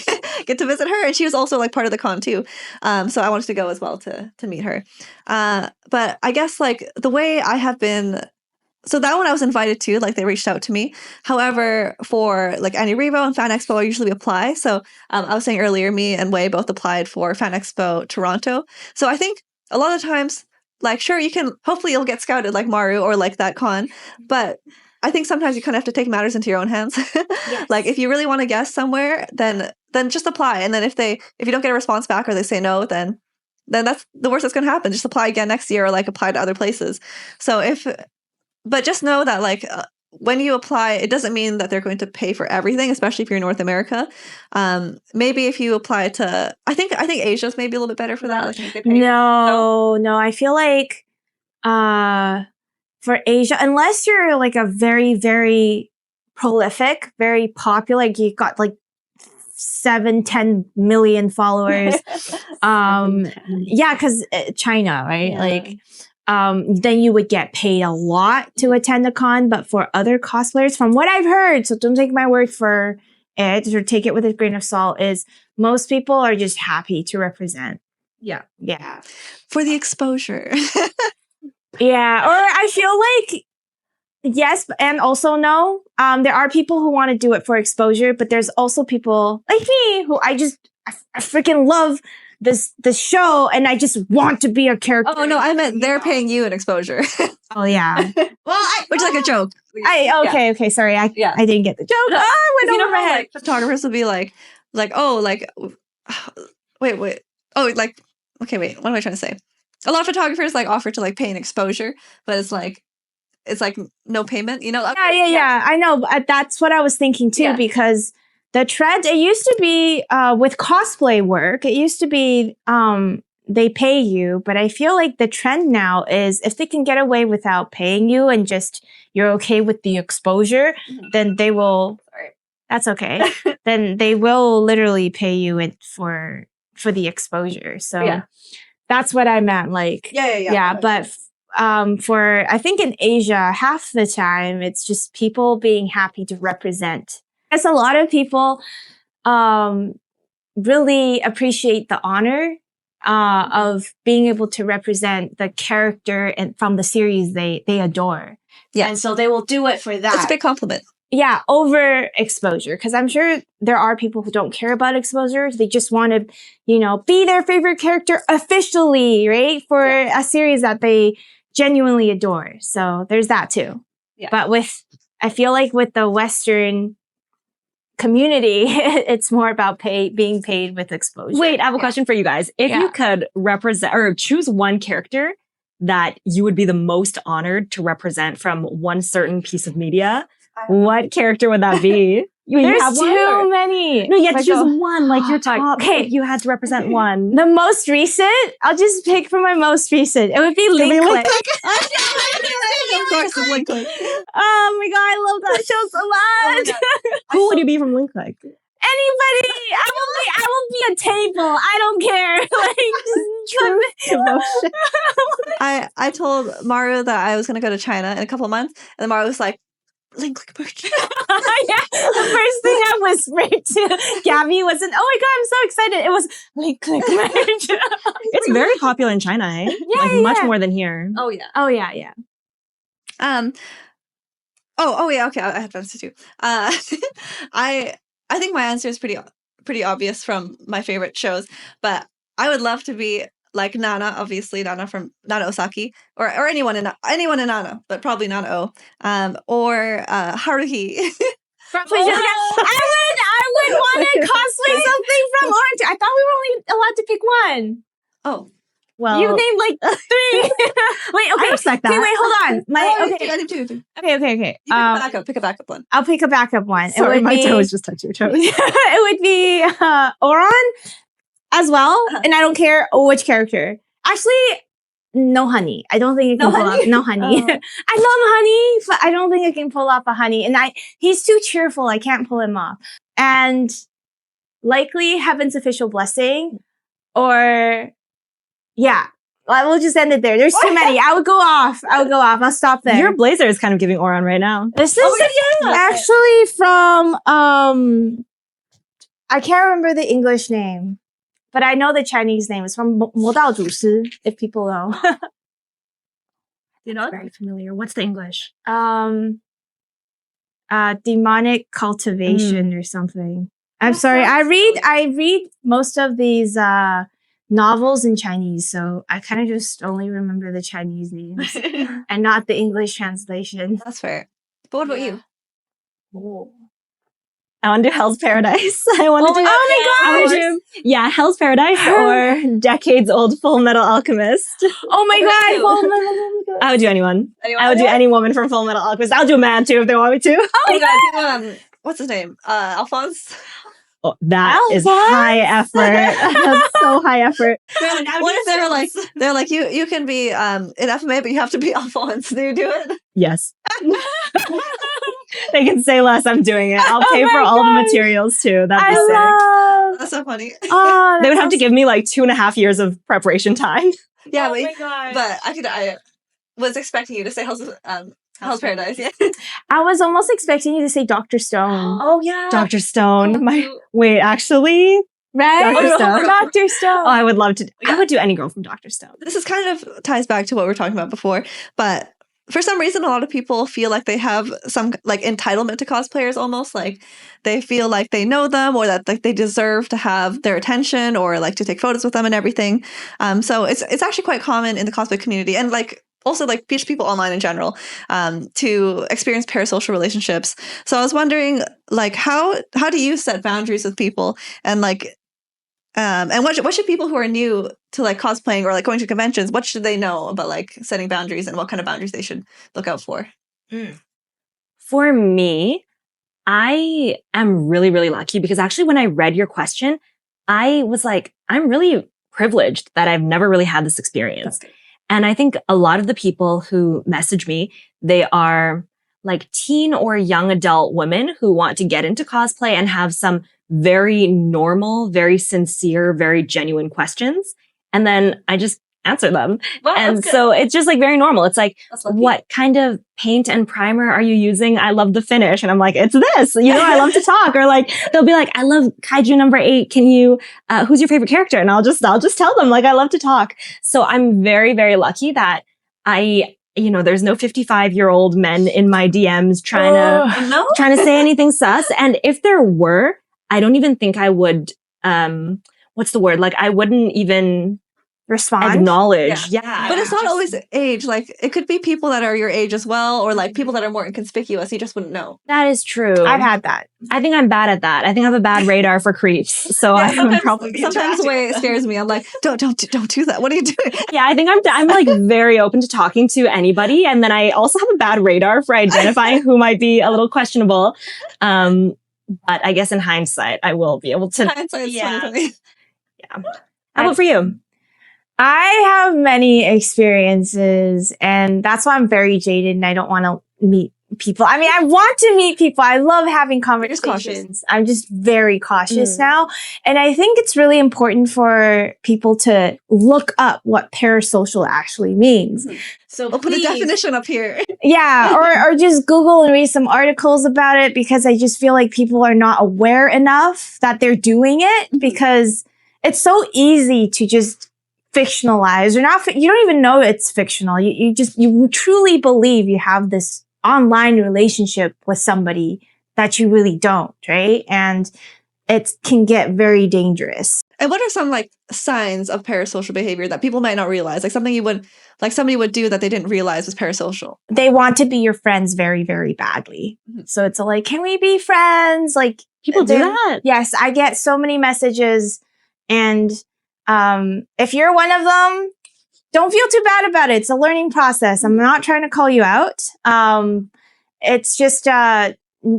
get to visit her. And she was also like part of the con too. So I wanted to go as well to meet her. But I guess like the way I have been, so that one I was invited to, like they reached out to me. However, for like Annie Revo and Fan Expo, I usually apply. So I was saying earlier, me and Wei both applied for Fan Expo Toronto. So I think a lot of times, like, sure, hopefully you'll get scouted like Maru or like that con, but I think sometimes you kind of have to take matters into your own hands. Yes. Like if you really want to guess somewhere, then just apply. And then if you don't get a response back or they say no, then that's the worst that's going to happen. Just apply again next year or like apply to other places. But just know that like when you apply, it doesn't mean that they're going to pay for everything, especially if you're in North America. Maybe if you apply to, I think Asia's maybe a little bit better for that. Like, they pay. No, I feel like for Asia, unless you're like a very, very prolific, very popular, like you got like 7-10 million followers. Yeah, because China, right? Yeah. Like, then you would get paid a lot to attend a con. But for other cosplayers, from what I've heard, so don't take my word for it or take it with a grain of salt, is most people are just happy to represent. Yeah. For the exposure. Yeah, or I feel like yes, and also no. There are people who want to do it for exposure, but there's also people like me who I freaking love this show, and I just want to be a character. Oh no, I meant they're paying you an exposure. Oh yeah. Well, which is like a joke. Okay. Sorry, I didn't get the joke. No. I went over my head. Like, photographers will be like, oh, like, wait. Oh, like, okay, wait. What am I trying to say? A lot of photographers like offer to like pay an exposure, but it's like no payment, you know? Yeah. I know. But that's what I was thinking too, because the trend, it used to be with cosplay work, it used to be they pay you, but I feel like the trend now is if they can get away without paying you and just you're okay with the exposure, then they will. That's okay. Then they will literally pay you for the exposure. So. Yeah. That's what I meant. Like, yeah. But for, I think in Asia, half the time, it's just people being happy to represent. Because a lot of people really appreciate the honor of being able to represent the character and from the series they adore. Yeah. And so they will do it for that. It's a big compliment. Yeah, over exposure. Because I'm sure there are people who don't care about exposure. They just want to, be their favorite character officially, right? For a series that they genuinely adore. So there's that too. Yeah. But I feel like with the Western community, it's more about being paid with exposure. Wait, I have a question for you guys. If you could represent or choose one character that you would be the most honored to represent from one certain piece of media, what character would that be? There's too many. No, you have to choose one, like your top. Okay, you had to represent one. The most recent? I'll just pick from my most recent. It would be Link Click. Of course, it's Link Click. Oh my god, I love that show so much. Who would you be from Link Click? Anybody. I will be a table. I don't care. Devotion. I told Maru that I was going to go to China in a couple of months, and then Maru was like, Link Click merch. Yeah. The first thing I whispered to Gabby wasn't, oh my god, I'm so excited. It was Link Click merch. It's very popular in China, eh? Yeah, much more than here. Oh, yeah. Oh, yeah. Oh, yeah, okay, I have to answer too. I think my answer is pretty obvious from my favorite shows, but I would love to be like Nana, obviously Nana from Nana Osaki, or anyone in Nana, but probably Nana O, or Haruhi. I would want to cosplay something from Orange. I thought we were only allowed to pick one. Oh, well, you named like 3. Wait, okay. I respect that. Okay, wait, hold on. I did too. Okay. You pick a backup one. I'll pick a backup one. Sorry, my toes just touched your toes. It would be Oron as well, and I don't care which character. Actually, no Honey. I don't think I can pull off no Honey. I love Honey, but I don't think I can pull off a Honey. And he's too cheerful. I can't pull him off. And likely Heaven's Official Blessing, or we'll just end it there. There's too many. I would go off. I'll stop there. Your blazer is kind of giving Oran right now. This is actually from I can't remember the English name, but I know the Chinese name. It's from 魔道祖师, if people know. You know, very familiar. What's the English? Demonic cultivation or something. I'm sorry. I read most of these novels in Chinese, so I kind of just only remember the Chinese names and not the English translation. That's fair. But what about you? Oh. I want to do Hell's Paradise. I want to do Hell's Paradise or decades-old Full Metal Alchemist. Oh my god, Full Metal. I would do anyone. I would do any woman from Full Metal Alchemist. I'll do a man too if they want me to. Oh my god, what's his name? Alphonse? Oh, that is high effort. That's so high effort. What if they're like you can be in FMA, but you have to be Alphonse? Do you do it? Yes. They can say less. I'm doing it. I'll pay for all the materials too. That'd be sick. That's so funny. Oh, they would have to give me like 2.5 years of preparation time. Yeah, my god. But I was expecting you to say Hell's Paradise. Yeah. I was almost expecting you to say Dr. Stone. Oh yeah, Dr. Stone. Wait, actually, right? Dr. Stone. Dr. Stone. Oh, I would love to. I would do any girl from Dr. Stone. This is kind of ties back to what we were talking about before, but for some reason, a lot of people feel like they have some like entitlement to cosplayers, almost like they feel like they know them or that like they deserve to have their attention or like to take photos with them and everything. So it's actually quite common in the cosplay community and like also like just people online in general to experience parasocial relationships. So I was wondering like how do you set boundaries with people and like and what should people who are new to like cosplaying or like going to conventions, what should they know about like setting boundaries and what kind of boundaries they should look out for? For me, I am really, really lucky because actually when I read your question, I was like, I'm really privileged that I've never really had this experience. And I think a lot of the people who message me, they are like teen or young adult women who want to get into cosplay and have some very normal, very sincere, very genuine questions. And then I just answer them. Wow, And that's good. so it's just like very normal. It's like, That's lucky. what kind of paint and primer are you using? I love the finish. And I'm like, it's this, I love to talk. Or like, they'll be like, I love Kaiju number 8. Can you, who's your favorite character? And I'll just tell them like, I love to talk. So I'm very, very lucky that there's no 55-year-old men in my DMs trying to say anything sus. And if there were, I don't even think I would, what's the word? Like, I wouldn't even Respond. acknowledge. Yeah. But it's not always age. Like, it could be people that are your age as well, or like people that are more inconspicuous. You just wouldn't know. That is true. I've had that. I think I'm bad at that. I think I have a bad radar for creeps. So I'm probably sometimes the way it scares me. I'm like, don't do that. What are you doing? Yeah, I think I'm like very open to talking to anybody. And then I also have a bad radar for identifying who might be a little questionable. But I guess in hindsight, I will be able to. Hindsight is 2020. Yeah. How about for you? I have many experiences, and that's why I'm very jaded and I don't want to meet people. I mean, I want to meet people. I love having conversations. I'm just very cautious now. And I think it's really important for people to look up what parasocial actually means. So I'll put a definition up here. Yeah, or just Google and read some articles about it, because I just feel like people are not aware enough that they're doing it, because it's so easy to just fictionalize or not. You don't even know it's fictional. You truly believe you have this online relationship with somebody that you really don't, right? And it can get very dangerous. And what are some like signs of parasocial behavior that people might not realize? Like somebody would do that they didn't realize was parasocial. They want to be your friends very, very badly. So it's like, can we be friends? Like, People do that. Yes, I get so many messages, and if you're one of them, don't feel too bad about it. It's a learning process. I'm not trying to call you out. It's just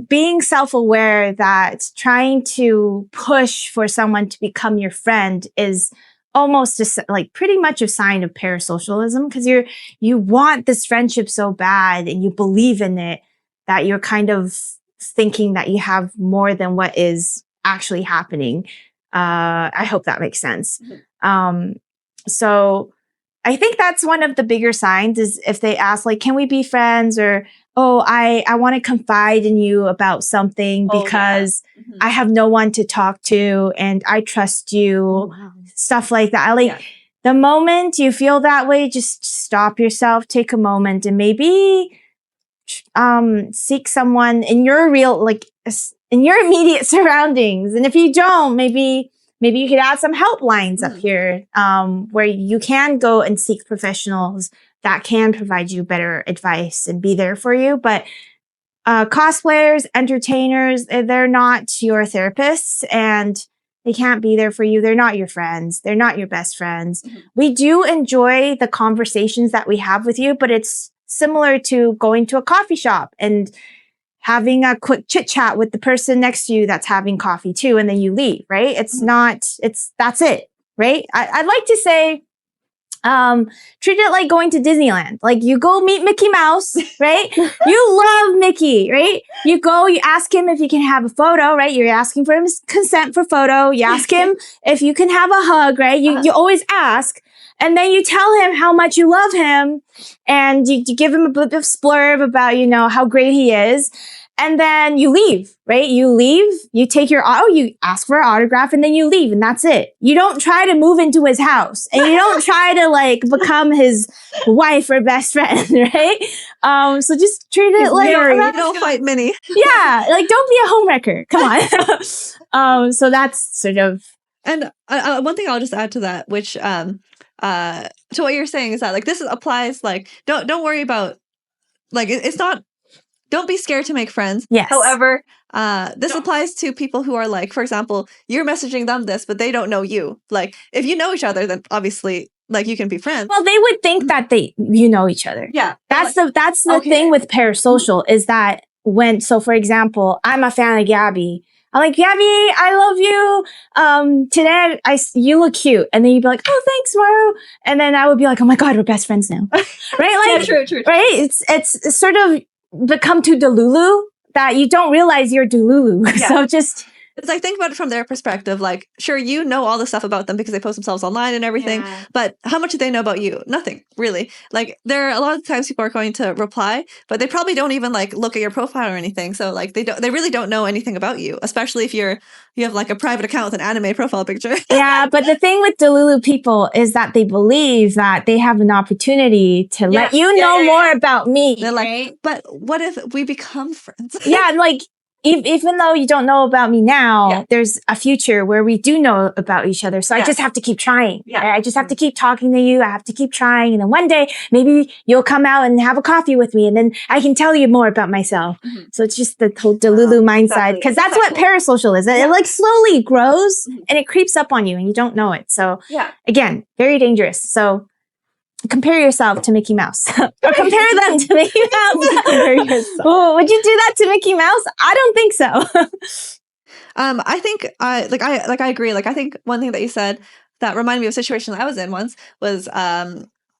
being self-aware that trying to push for someone to become your friend is almost pretty much a sign of parasocialism, because you want this friendship so bad and you believe in it that you're kind of thinking that you have more than what is actually happening. I hope that makes sense. So I think that's one of the bigger signs, is if they ask, like, can we be friends? Or, oh, I want to confide in you about something because I have no one to talk to and I trust you, stuff like that. The moment you feel that way, just stop yourself, take a moment, and maybe seek someone in your in your immediate surroundings. And if you don't, maybe you could add some helplines up here, where you can go and seek professionals that can provide you better advice and be there for you. But cosplayers, entertainers, they're not your therapists, and they can't be there for you. They're not your friends. They're not your best friends. We do enjoy the conversations that we have with you, but it's similar to going to a coffee shop and having a quick chit chat with the person next to you that's having coffee too, and then you leave, right? That's it, right? I'd like to say, treat it like going to Disneyland. Like, you go meet Mickey Mouse, right? You love Mickey, right? You go, you ask him if you can have a photo, right? You're asking for his consent for photo. You ask him if you can have a hug, right? You always ask. And then you tell him how much you love him, and you give him a bit of splurb about, how great he is. And then you leave, right? You leave, you take you ask for an autograph, and then you leave, and that's it. You don't try to move into his house, and you don't try to become his wife or best friend, right? So just treat it like you don't fight Minnie. Yeah, don't be a homewrecker. Come on. So that's sort of. And one thing I'll just add to that, which to what you're saying, is that this applies. Don't worry about it's not. Don't be scared to make friends. Yes. However, this applies to people who are for example, you're messaging them this, but they don't know you. If you know each other, then obviously you can be friends. Well, they would think that you know each other. Yeah. That's the thing with parasocial, is that for example, I'm a fan of Gabby. I'm like, Gabby, I love you. Today, you look cute. And then you'd be like, oh, thanks, Maru. And then I would be like, oh my God, we're best friends now. Right? Yeah, true. Right? It's sort of become too delulu that you don't realize you're delulu. Yeah. So just It's like, think about it from their perspective. Like, sure, you know all the stuff about them because they post themselves online and everything, but how much do they know about you? Nothing, really. Like, there are a lot of times people are going to reply, but they probably don't even like look at your profile or anything. So like, they really don't know anything about you, especially if you have like a private account with an anime profile picture. Yeah, but the thing with Delulu people is that they believe that they have an opportunity to let you know more about me. They're like, but what if we become friends? Yeah, like, even though you don't know about me now, there's a future where we do know about each other. So I just have to keep trying. Right? I just have to keep talking to you. I have to keep trying. And then one day, maybe you'll come out and have a coffee with me. And then I can tell you more about myself. So it's just the whole Delulu mindset. Because that's what parasocial is. It like slowly grows and it creeps up on you and you don't know it. So again, very dangerous. So compare yourself to Mickey Mouse. Or compare them to Mickey Mouse. Ooh, would you do that to Mickey Mouse? I don't think so. I think I agree. Like, I think one thing that you said that reminded me of a situation that I was in once was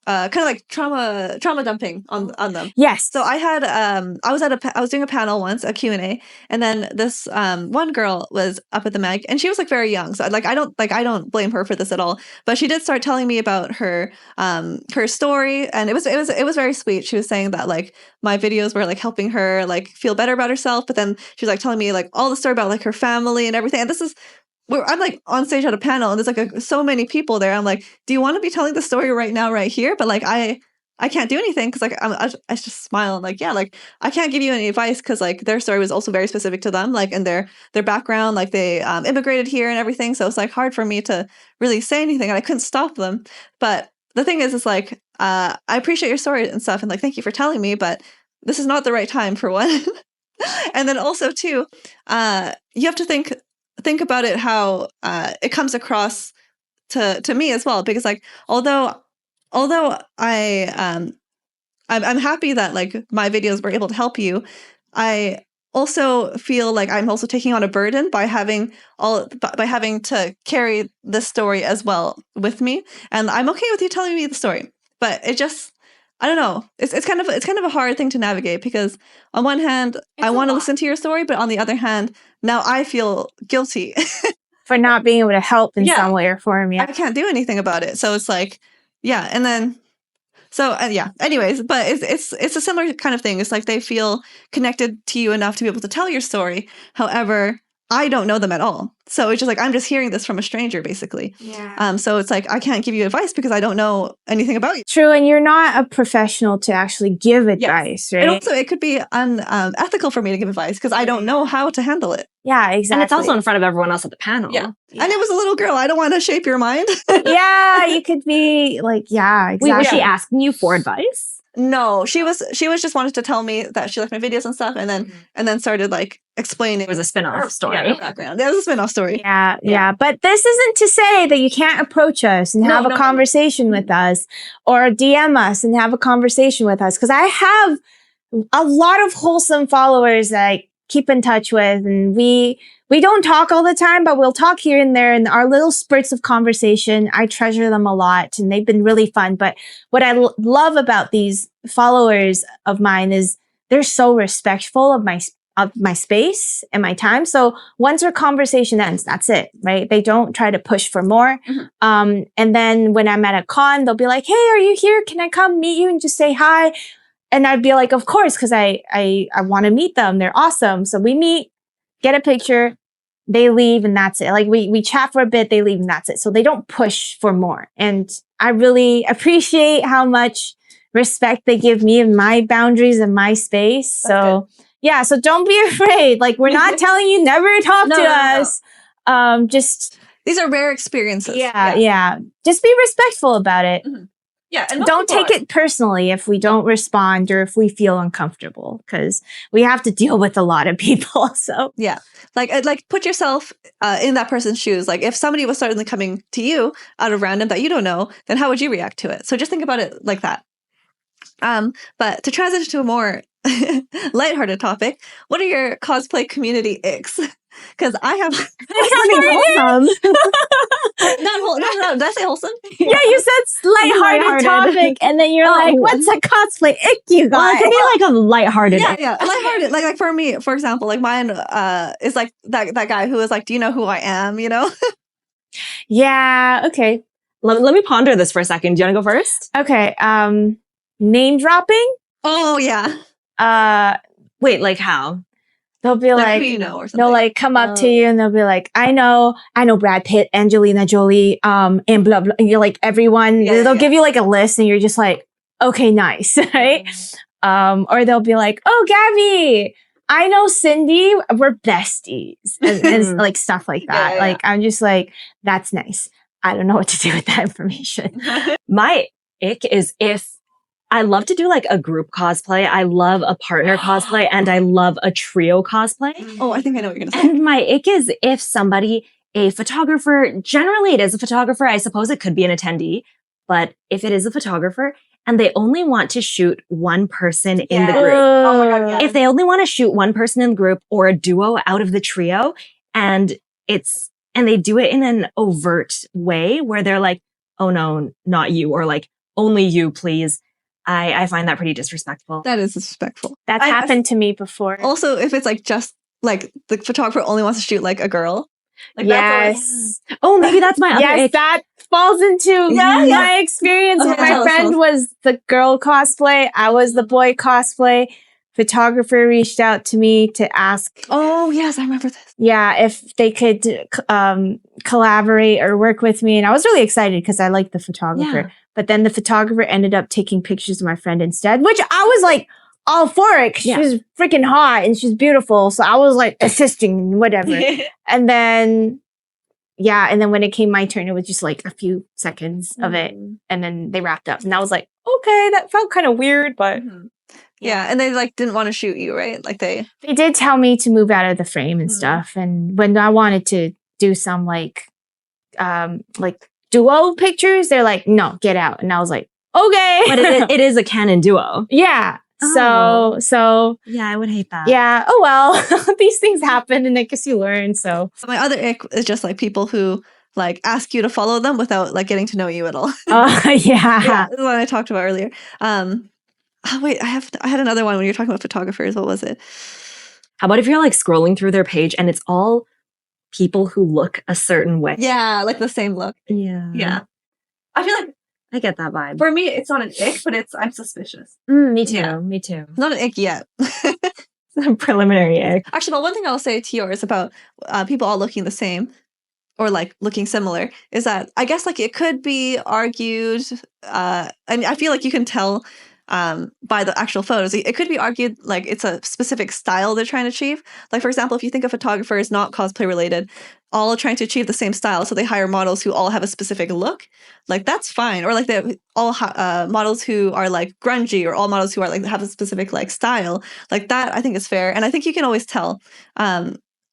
kind of like trauma dumping on them. Yes. So I had I was doing a panel once, a Q&A, and then this one girl was up at the mic, and she was like very young. So I don't blame her for this at all. But she did start telling me about her story, and it was very sweet. She was saying that like my videos were like helping her like feel better about herself, but then she was like telling me like all the story about like her family and everything. And this is I'm like on stage at a panel and there's like so many people there. I'm like, do you want to be telling the story right now, right here? But like, I can't do anything because like I just smile and like, yeah, like I can't give you any advice because like their story was also very specific to them, like and their background, like they immigrated here and everything. So it's like hard for me to really say anything, and I couldn't stop them. But the thing is like I appreciate your story and stuff, and like thank you for telling me, but this is not the right time for one. And then also too, you have to think about it how it comes across to me as well, because like although I'm happy that like my videos were able to help you, I also feel like I'm also taking on a burden by having to carry this story as well with me. And I'm okay with you telling me the story, but it just, I don't know. It's kind of a hard thing to navigate, because on one hand, I want to listen to your story, but on the other hand, now I feel guilty for not being able to help in some way or form. Yeah, I can't do anything about it. So it's like, yeah, and then so Anyways, but it's a similar kind of thing. It's like they feel connected to you enough to be able to tell your story. However, I don't know them at all. So it's just like, I'm just hearing this from a stranger, basically. Yeah. So it's like, I can't give you advice because I don't know anything about you. True. And you're not a professional to actually give advice, right? And also it could be unethical for me to give advice because I don't know how to handle it. Yeah, exactly. And it's also in front of everyone else at the panel. Yeah. And it was a little girl. I don't want to shape your mind. Yeah, you could be like, yeah, exactly. Wait, was she asking you for advice? No, she was just wanted to tell me that she liked my videos and stuff, and then started like explaining. It was a spin-off story. Yeah, background. It was a spin-off story. Yeah. But this isn't to say that you can't approach us and have a conversation with us, or DM us and have a conversation with us. Because I have a lot of wholesome followers that I keep in touch with, and we don't talk all the time, but we'll talk here and there in our little spurts of conversation. I treasure them a lot, and they've been really fun. But what I love about these followers of mine is they're so respectful of my space and my time. So once our conversation ends, that's it, right? They don't try to push for more. Mm-hmm. And then when I'm at a con, they'll be like, "Hey, are you here? Can I come meet you and just say hi?" And I'd be like, "Of course," because I want to meet them. They're awesome. So we meet, get a picture, they leave, and that's it. Like we chat for a bit, they leave, and that's it. So they don't push for more. And I really appreciate how much respect they give me and my boundaries and my space. So yeah, so don't be afraid. Like, we're not telling you never talk to us. Just these are rare experiences. Yeah. Just be respectful about it. Mm-hmm. Yeah, and don't take it personally if we don't respond or if we feel uncomfortable, because we have to deal with a lot of people. So yeah, like put yourself in that person's shoes. Like, if somebody was suddenly coming to you out of random that you don't know, then how would you react to it? So just think about it like that. But to transition to a more lighthearted topic, what are your cosplay community icks? Because I have Wholesome. no, did I say wholesome? Yeah, you said lighthearted topic, and then you're like, "What's a cosplay ick you got?" Well, it could be like a lighthearted. Yeah, lighthearted. Like for me, for example, like mine is like that guy who is like, "Do you know who I am?" You know? Yeah. Okay. Let me ponder this for a second. Do you want to go first? Okay. Name dropping. Oh yeah. Wait, like how? They'll be Like like, who you know or something. they'll like come up to you and they'll be like, I know Brad Pitt, Angelina Jolie, and blah blah. And you're like everyone. They'll give you like a list, and you're just like, okay, nice, right? Or they'll be like, oh, Gabby, I know Cindy, we're besties, and like stuff like that. Like I'm just like, that's nice. I don't know what to do with that information. My ick is if I love to do like a group cosplay. I love a partner cosplay and I love a trio cosplay. Oh, I think I know what you're going to say. And my ick is if somebody, a photographer, generally it is a photographer. I suppose it could be an attendee, but if it is a photographer and they only want to shoot one person in the group. Oh my God, If they only want to shoot one person in the group or a duo out of the trio and they do it in an overt way where they're like, oh no, not you, or like, only you, please. I find that pretty disrespectful. That is disrespectful. That's happened to me before. Also, if it's like just like the photographer only wants to shoot like a girl. Like yes. Oh, maybe that's my other yes, ick. that falls into my experience. Okay, My friend was the girl cosplay. I was the boy cosplay. Photographer reached out to me to ask. Oh, yes, I remember this. Yeah, if they could collaborate or work with me. And I was really excited because I liked the photographer. Yeah. But then the photographer ended up taking pictures of my friend instead, which I was like all for it. 'Cause she was freaking hot and she's beautiful. So I was like assisting and whatever. And then when it came my turn, it was just like a few seconds of it. And then they wrapped up. And I was like, okay, that felt kind of weird, but yeah. And they like didn't want to shoot you, right? Like they did tell me to move out of the frame and stuff. And when I wanted to do some like duo pictures, they're like, no, get out. And I was like, okay. But it is a canon duo. Yeah. Oh. So yeah, I would hate that. yeah. Oh well, these things happen, and I guess you learn. So my other ick is just like people who like ask you to follow them without like getting to know you at all. yeah. This is what I talked about earlier. Oh, wait, I had another one when you're talking about photographers. What was it? How about if you're like scrolling through their page and it's all people who look a certain way? Yeah, like the same look. Yeah. Yeah. I feel like I get that vibe. for me, it's not an ick, but I'm suspicious. Me too. Yeah. Me too. It's not an ick yet. It's a preliminary ick. Actually, but one thing I'll say to yours about people all looking the same or like looking similar is that I guess like it could be argued, and I feel like you can tell by the actual photos. It could be argued like it's a specific style they're trying to achieve. Like, for example, if you think a photographer is not cosplay related, all trying to achieve the same style, so they hire models who all have a specific look, like that's fine. Or like they all models who are like grungy, or all models who are like have a specific like style, like that I think is fair. And I think you can always tell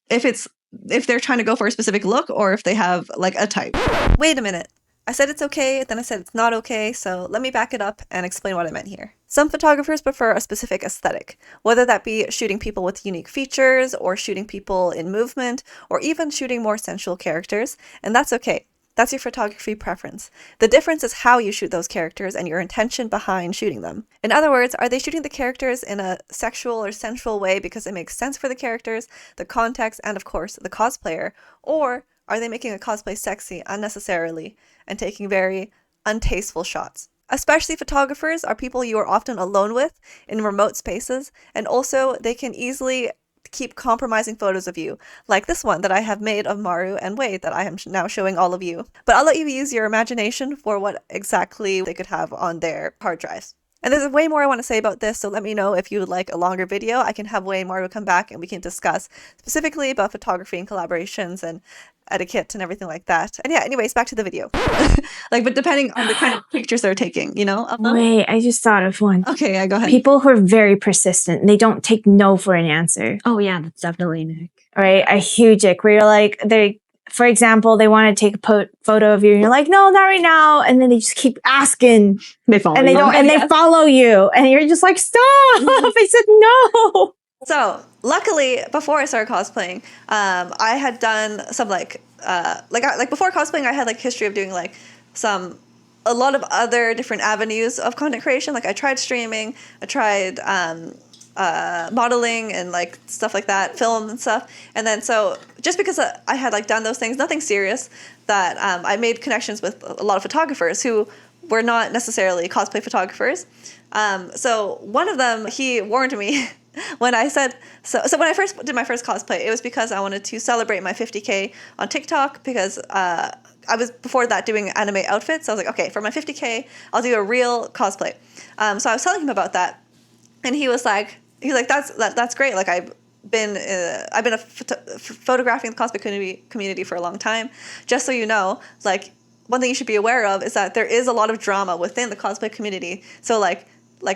if they're trying to go for a specific look or if they have like a type. Wait a minute. I said it's okay, then I said it's not okay, so let me back it up and explain what I meant here. Some photographers prefer a specific aesthetic, whether that be shooting people with unique features, or shooting people in movement, or even shooting more sensual characters, and that's okay. That's your photography preference. The difference is how you shoot those characters and your intention behind shooting them. In other words, are they shooting the characters in a sexual or sensual way because it makes sense for the characters, the context, and of course, the cosplayer, or are they making a cosplay sexy unnecessarily and taking very untasteful shots? Especially photographers are people you are often alone with in remote spaces, and also they can easily keep compromising photos of you, like this one that I have made of Maru and Wade that I am now showing all of you. But I'll let you use your imagination for what exactly they could have on their hard drives. And there's way more I want to say about this, so let me know if you would like a longer video. I can have Wade and Maru come back and we can discuss specifically about photography and collaborations and etiquette and everything like that. And yeah, anyways, back to the video. Like, but depending on the kind of pictures they're taking, you know? Wait, I just thought of one. Okay, yeah, go ahead. People who are very persistent, they don't take no for an answer. Oh yeah, that's definitely Nick. Right? A huge ick where you're like, for example, they want to take a photo of you and you're like, no, not right now. And then they just keep asking. They follow and they you. don't, and they follow you. And you're just like, stop. I said no. So luckily, before I started cosplaying, I had done some like before cosplaying, I had like history of doing like a lot of other different avenues of content creation. Like I tried streaming, I tried modeling and like stuff like that, film and stuff. And then so just because I had like done those things, nothing serious, that I made connections with a lot of photographers who were not necessarily cosplay photographers. So one of them, he warned me when I said, so when I first did my first cosplay, it was because I wanted to celebrate my 50K on TikTok, because I was before that doing anime outfits. So I was like, okay, for my 50K, I'll do a real cosplay. So I was telling him about that, and he was like, that's great. Like I've been photographing the cosplay community for a long time. Just so you know, like one thing you should be aware of is that there is a lot of drama within the cosplay community. So like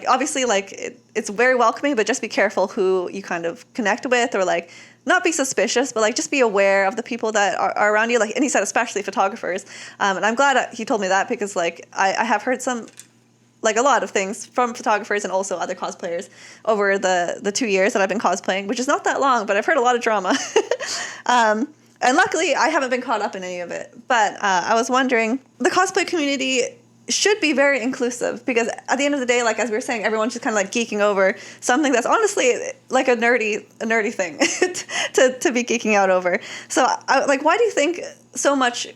obviously like it's very welcoming, but just be careful who you kind of connect with, or like not be suspicious, but like just be aware of the people that are around you. Like, and he said especially photographers. And I'm glad he told me that, because like I have heard a lot of things from photographers and also other cosplayers over the 2 years that I've been cosplaying, which is not that long, but I've heard a lot of drama. And luckily I haven't been caught up in any of it. But I was wondering, the cosplay community should be very inclusive, because at the end of the day, like as we were saying, everyone's just kind of like geeking over something that's honestly like a nerdy thing to be geeking out over. So why do you think so much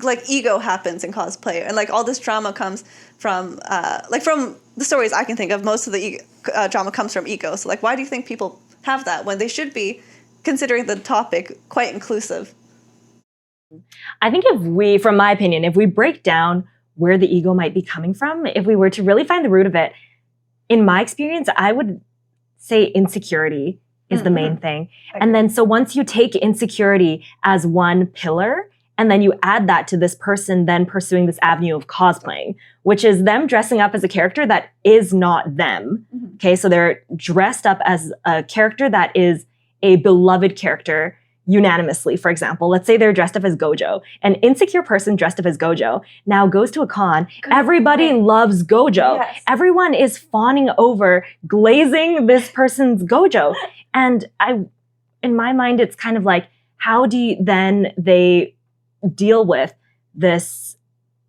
like ego happens in cosplay, and like all this drama comes from from the stories I can think of, most of the drama comes from ego. So like, why do you think people have that when they should be, considering the topic, quite inclusive? I think from my opinion, if we break down where the ego might be coming from, if we were to really find the root of it, in my experience, I would say insecurity is the main thing. Okay. And then so once you take insecurity as one pillar, and then you add that to this person then pursuing this avenue of cosplaying, which is them dressing up as a character that is not them. Mm-hmm. Okay, so they're dressed up as a character that is a beloved character unanimously. For example, let's say they're dressed up as Gojo. An insecure person dressed up as Gojo now goes to a con. Everybody loves Gojo. Yes. Everyone is fawning over glazing this person's Gojo. And in my mind, it's kind of like, how do they deal with this?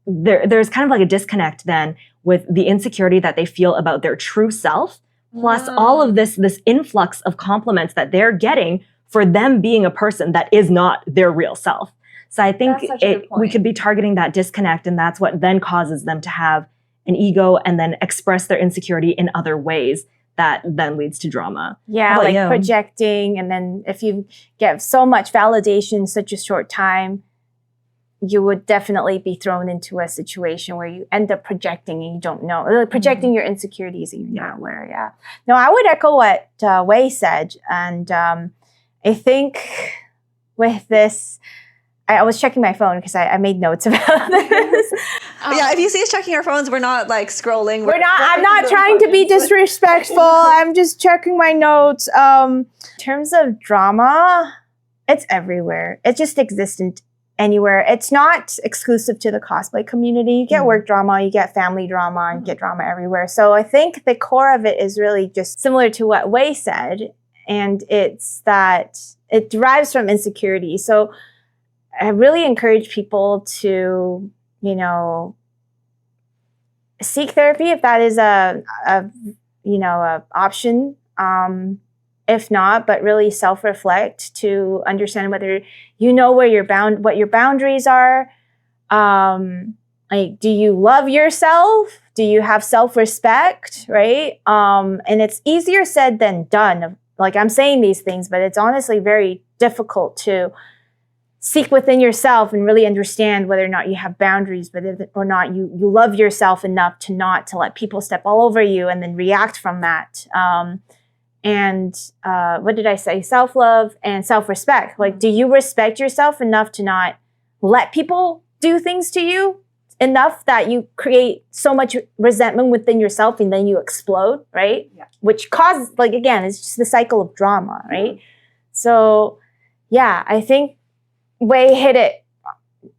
There's kind of like a disconnect then with the insecurity that they feel about their true self, plus all of this influx of compliments that they're getting for them being a person that is not their real self. So I think we could be targeting that disconnect, and that's what then causes them to have an ego and then express their insecurity in other ways that then leads to drama. Yeah, like projecting, and then if you get so much validation in such a short time, you would definitely be thrown into a situation where you end up projecting and you don't know, projecting your insecurities and you're not aware. Yeah. No, I would echo what Wei said. And I think with this, I was checking my phone because I made notes about this. Yeah, if you see us checking our phones, we're not like scrolling. I'm not trying to be disrespectful. I'm just checking my notes. In terms of drama, it's everywhere. It just exists anywhere. It's not exclusive to the cosplay community. You get work drama, you get family drama, and you get drama everywhere. So I think the core of it is really just similar to what Wei said, and it's that it derives from insecurity. So I really encourage people to, seek therapy if that is a option. If not, but really self-reflect to understand whether you know where what your boundaries are. Like, do you love yourself? Do you have self-respect, right? And it's easier said than done. Like, I'm saying these things, but it's honestly very difficult to seek within yourself and really understand whether or not you have boundaries, whether or not you love yourself enough to not to let people step all over you and then react from that. And what did I say? Self-love and self-respect. Like, do you respect yourself enough to not let people do things to you enough that you create so much resentment within yourself and then you explode, right? Yeah. Which causes, like, again, it's just the cycle of drama, right? Mm-hmm. So, yeah, I think Wei hit it.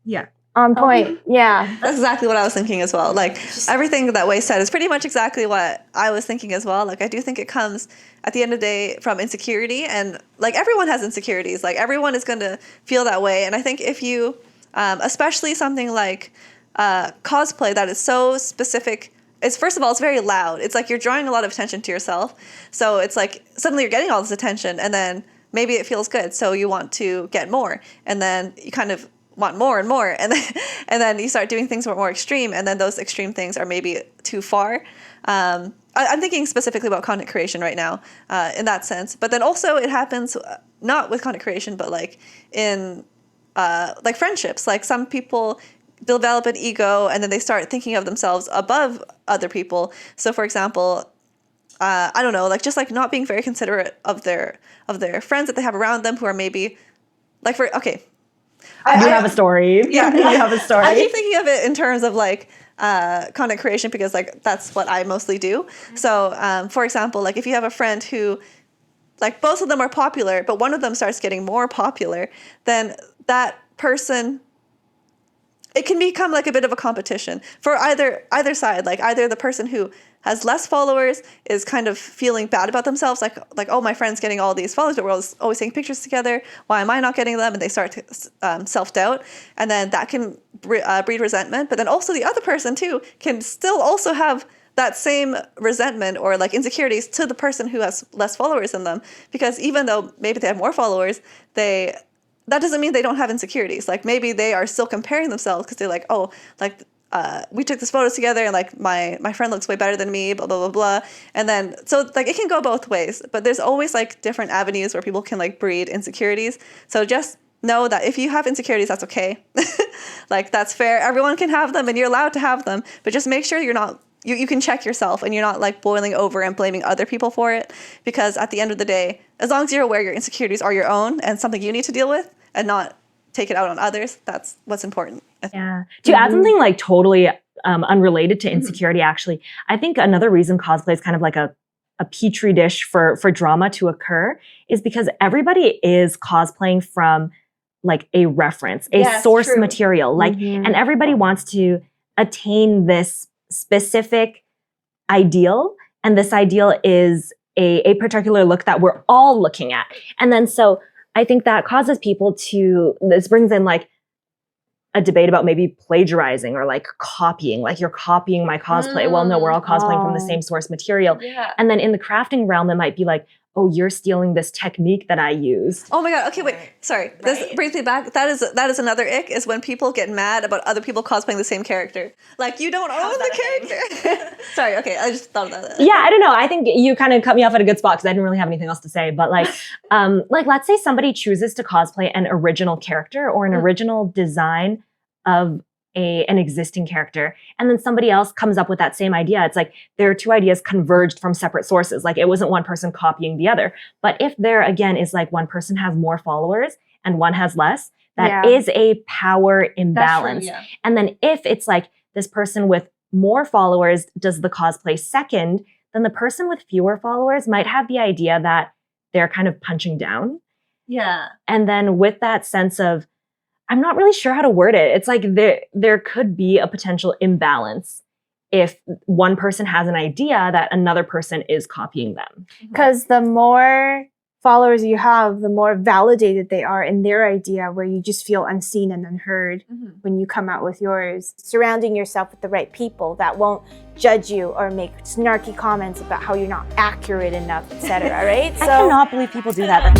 Yeah. On point. Yeah. That's exactly what I was thinking as well. Like everything that Wei said is pretty much exactly what I was thinking as well. Like I do think it comes at the end of the day from insecurity, and like everyone has insecurities. Like everyone is going to feel that way. And I think if you, especially something like cosplay that is so specific, it's first of all, it's very loud. It's like you're drawing a lot of attention to yourself. So it's like suddenly you're getting all this attention, and then maybe it feels good. So you want to get more, and then you kind of want more and more, and then you start doing things that are more extreme, and then those extreme things are maybe too far. I'm thinking specifically about content creation right now in that sense, but then also it happens not with content creation, but like in like friendships. Like some people develop an ego, and then they start thinking of themselves above other people. So for example, I don't know, like just like not being very considerate of their friends that they have around them, who are maybe like I have a story. Yeah, I have a story. I keep thinking of it in terms of like content creation, because like that's what I mostly do. So for example, like if you have a friend who like both of them are popular, but one of them starts getting more popular, then that person, it can become like a bit of a competition for either side. Like either the person who has less followers is kind of feeling bad about themselves, like oh, my friend's getting all these followers, but we're always taking pictures together. Why am I not getting them? And they start to self-doubt, and then that can breed resentment. But then also the other person too can still also have that same resentment or like insecurities to the person who has less followers than them, because even though maybe they have more followers, that doesn't mean they don't have insecurities. Like maybe they are still comparing themselves because they're like, oh, like we took this photos together, and like my friend looks way better than me, blah, blah, blah, blah. And then, so like it can go both ways, but there's always like different avenues where people can like breed insecurities. So just know that if you have insecurities, that's okay. Like that's fair. Everyone can have them, and you're allowed to have them, but just make sure you're not, you can check yourself, and you're not like boiling over and blaming other people for it. Because at the end of the day, as long as you're aware your insecurities are your own and something you need to deal with, and not take it out on others, that's what's important. Yeah. To add something like totally unrelated to insecurity, actually, I think another reason cosplay is kind of like a petri dish for drama to occur is because everybody is cosplaying from like a reference, a source material, like, and everybody wants to attain this specific ideal, and this ideal is a particular look that we're all looking at. And then so I think that causes people to, this brings in like a debate about maybe plagiarizing or like copying, like you're copying my cosplay. Well, no, we're all cosplaying from the same source material. Yeah. And then in the crafting realm, it might be like, oh, you're stealing this technique that I used. Oh my God. Okay, wait. Sorry. Right. This brings me back. That is another ick, is when people get mad about other people cosplaying the same character. Like, you don't own the character. Sorry. Okay. I just thought of that. Yeah, I don't know. I think you kind of cut me off at a good spot because I didn't really have anything else to say. But like let's say somebody chooses to cosplay an original character or an original design of an existing character, and then somebody else comes up with that same idea. It's like there are two ideas converged from separate sources. Like it wasn't one person copying the other. But if there again is like one person has more followers and one has less, that is a power imbalance. True, and then if it's like this person with more followers does the cosplay second, then the person with fewer followers might have the idea that they're kind of punching down. Yeah. And then with that sense of, I'm not really sure how to word it. It's like there could be a potential imbalance if one person has an idea that another person is copying them. Because the more followers you have, the more validated they are in their idea, where you just feel unseen and unheard when you come out with yours. Surrounding yourself with the right people that won't judge you or make snarky comments about how you're not accurate enough, etc. Right? I cannot believe people do that.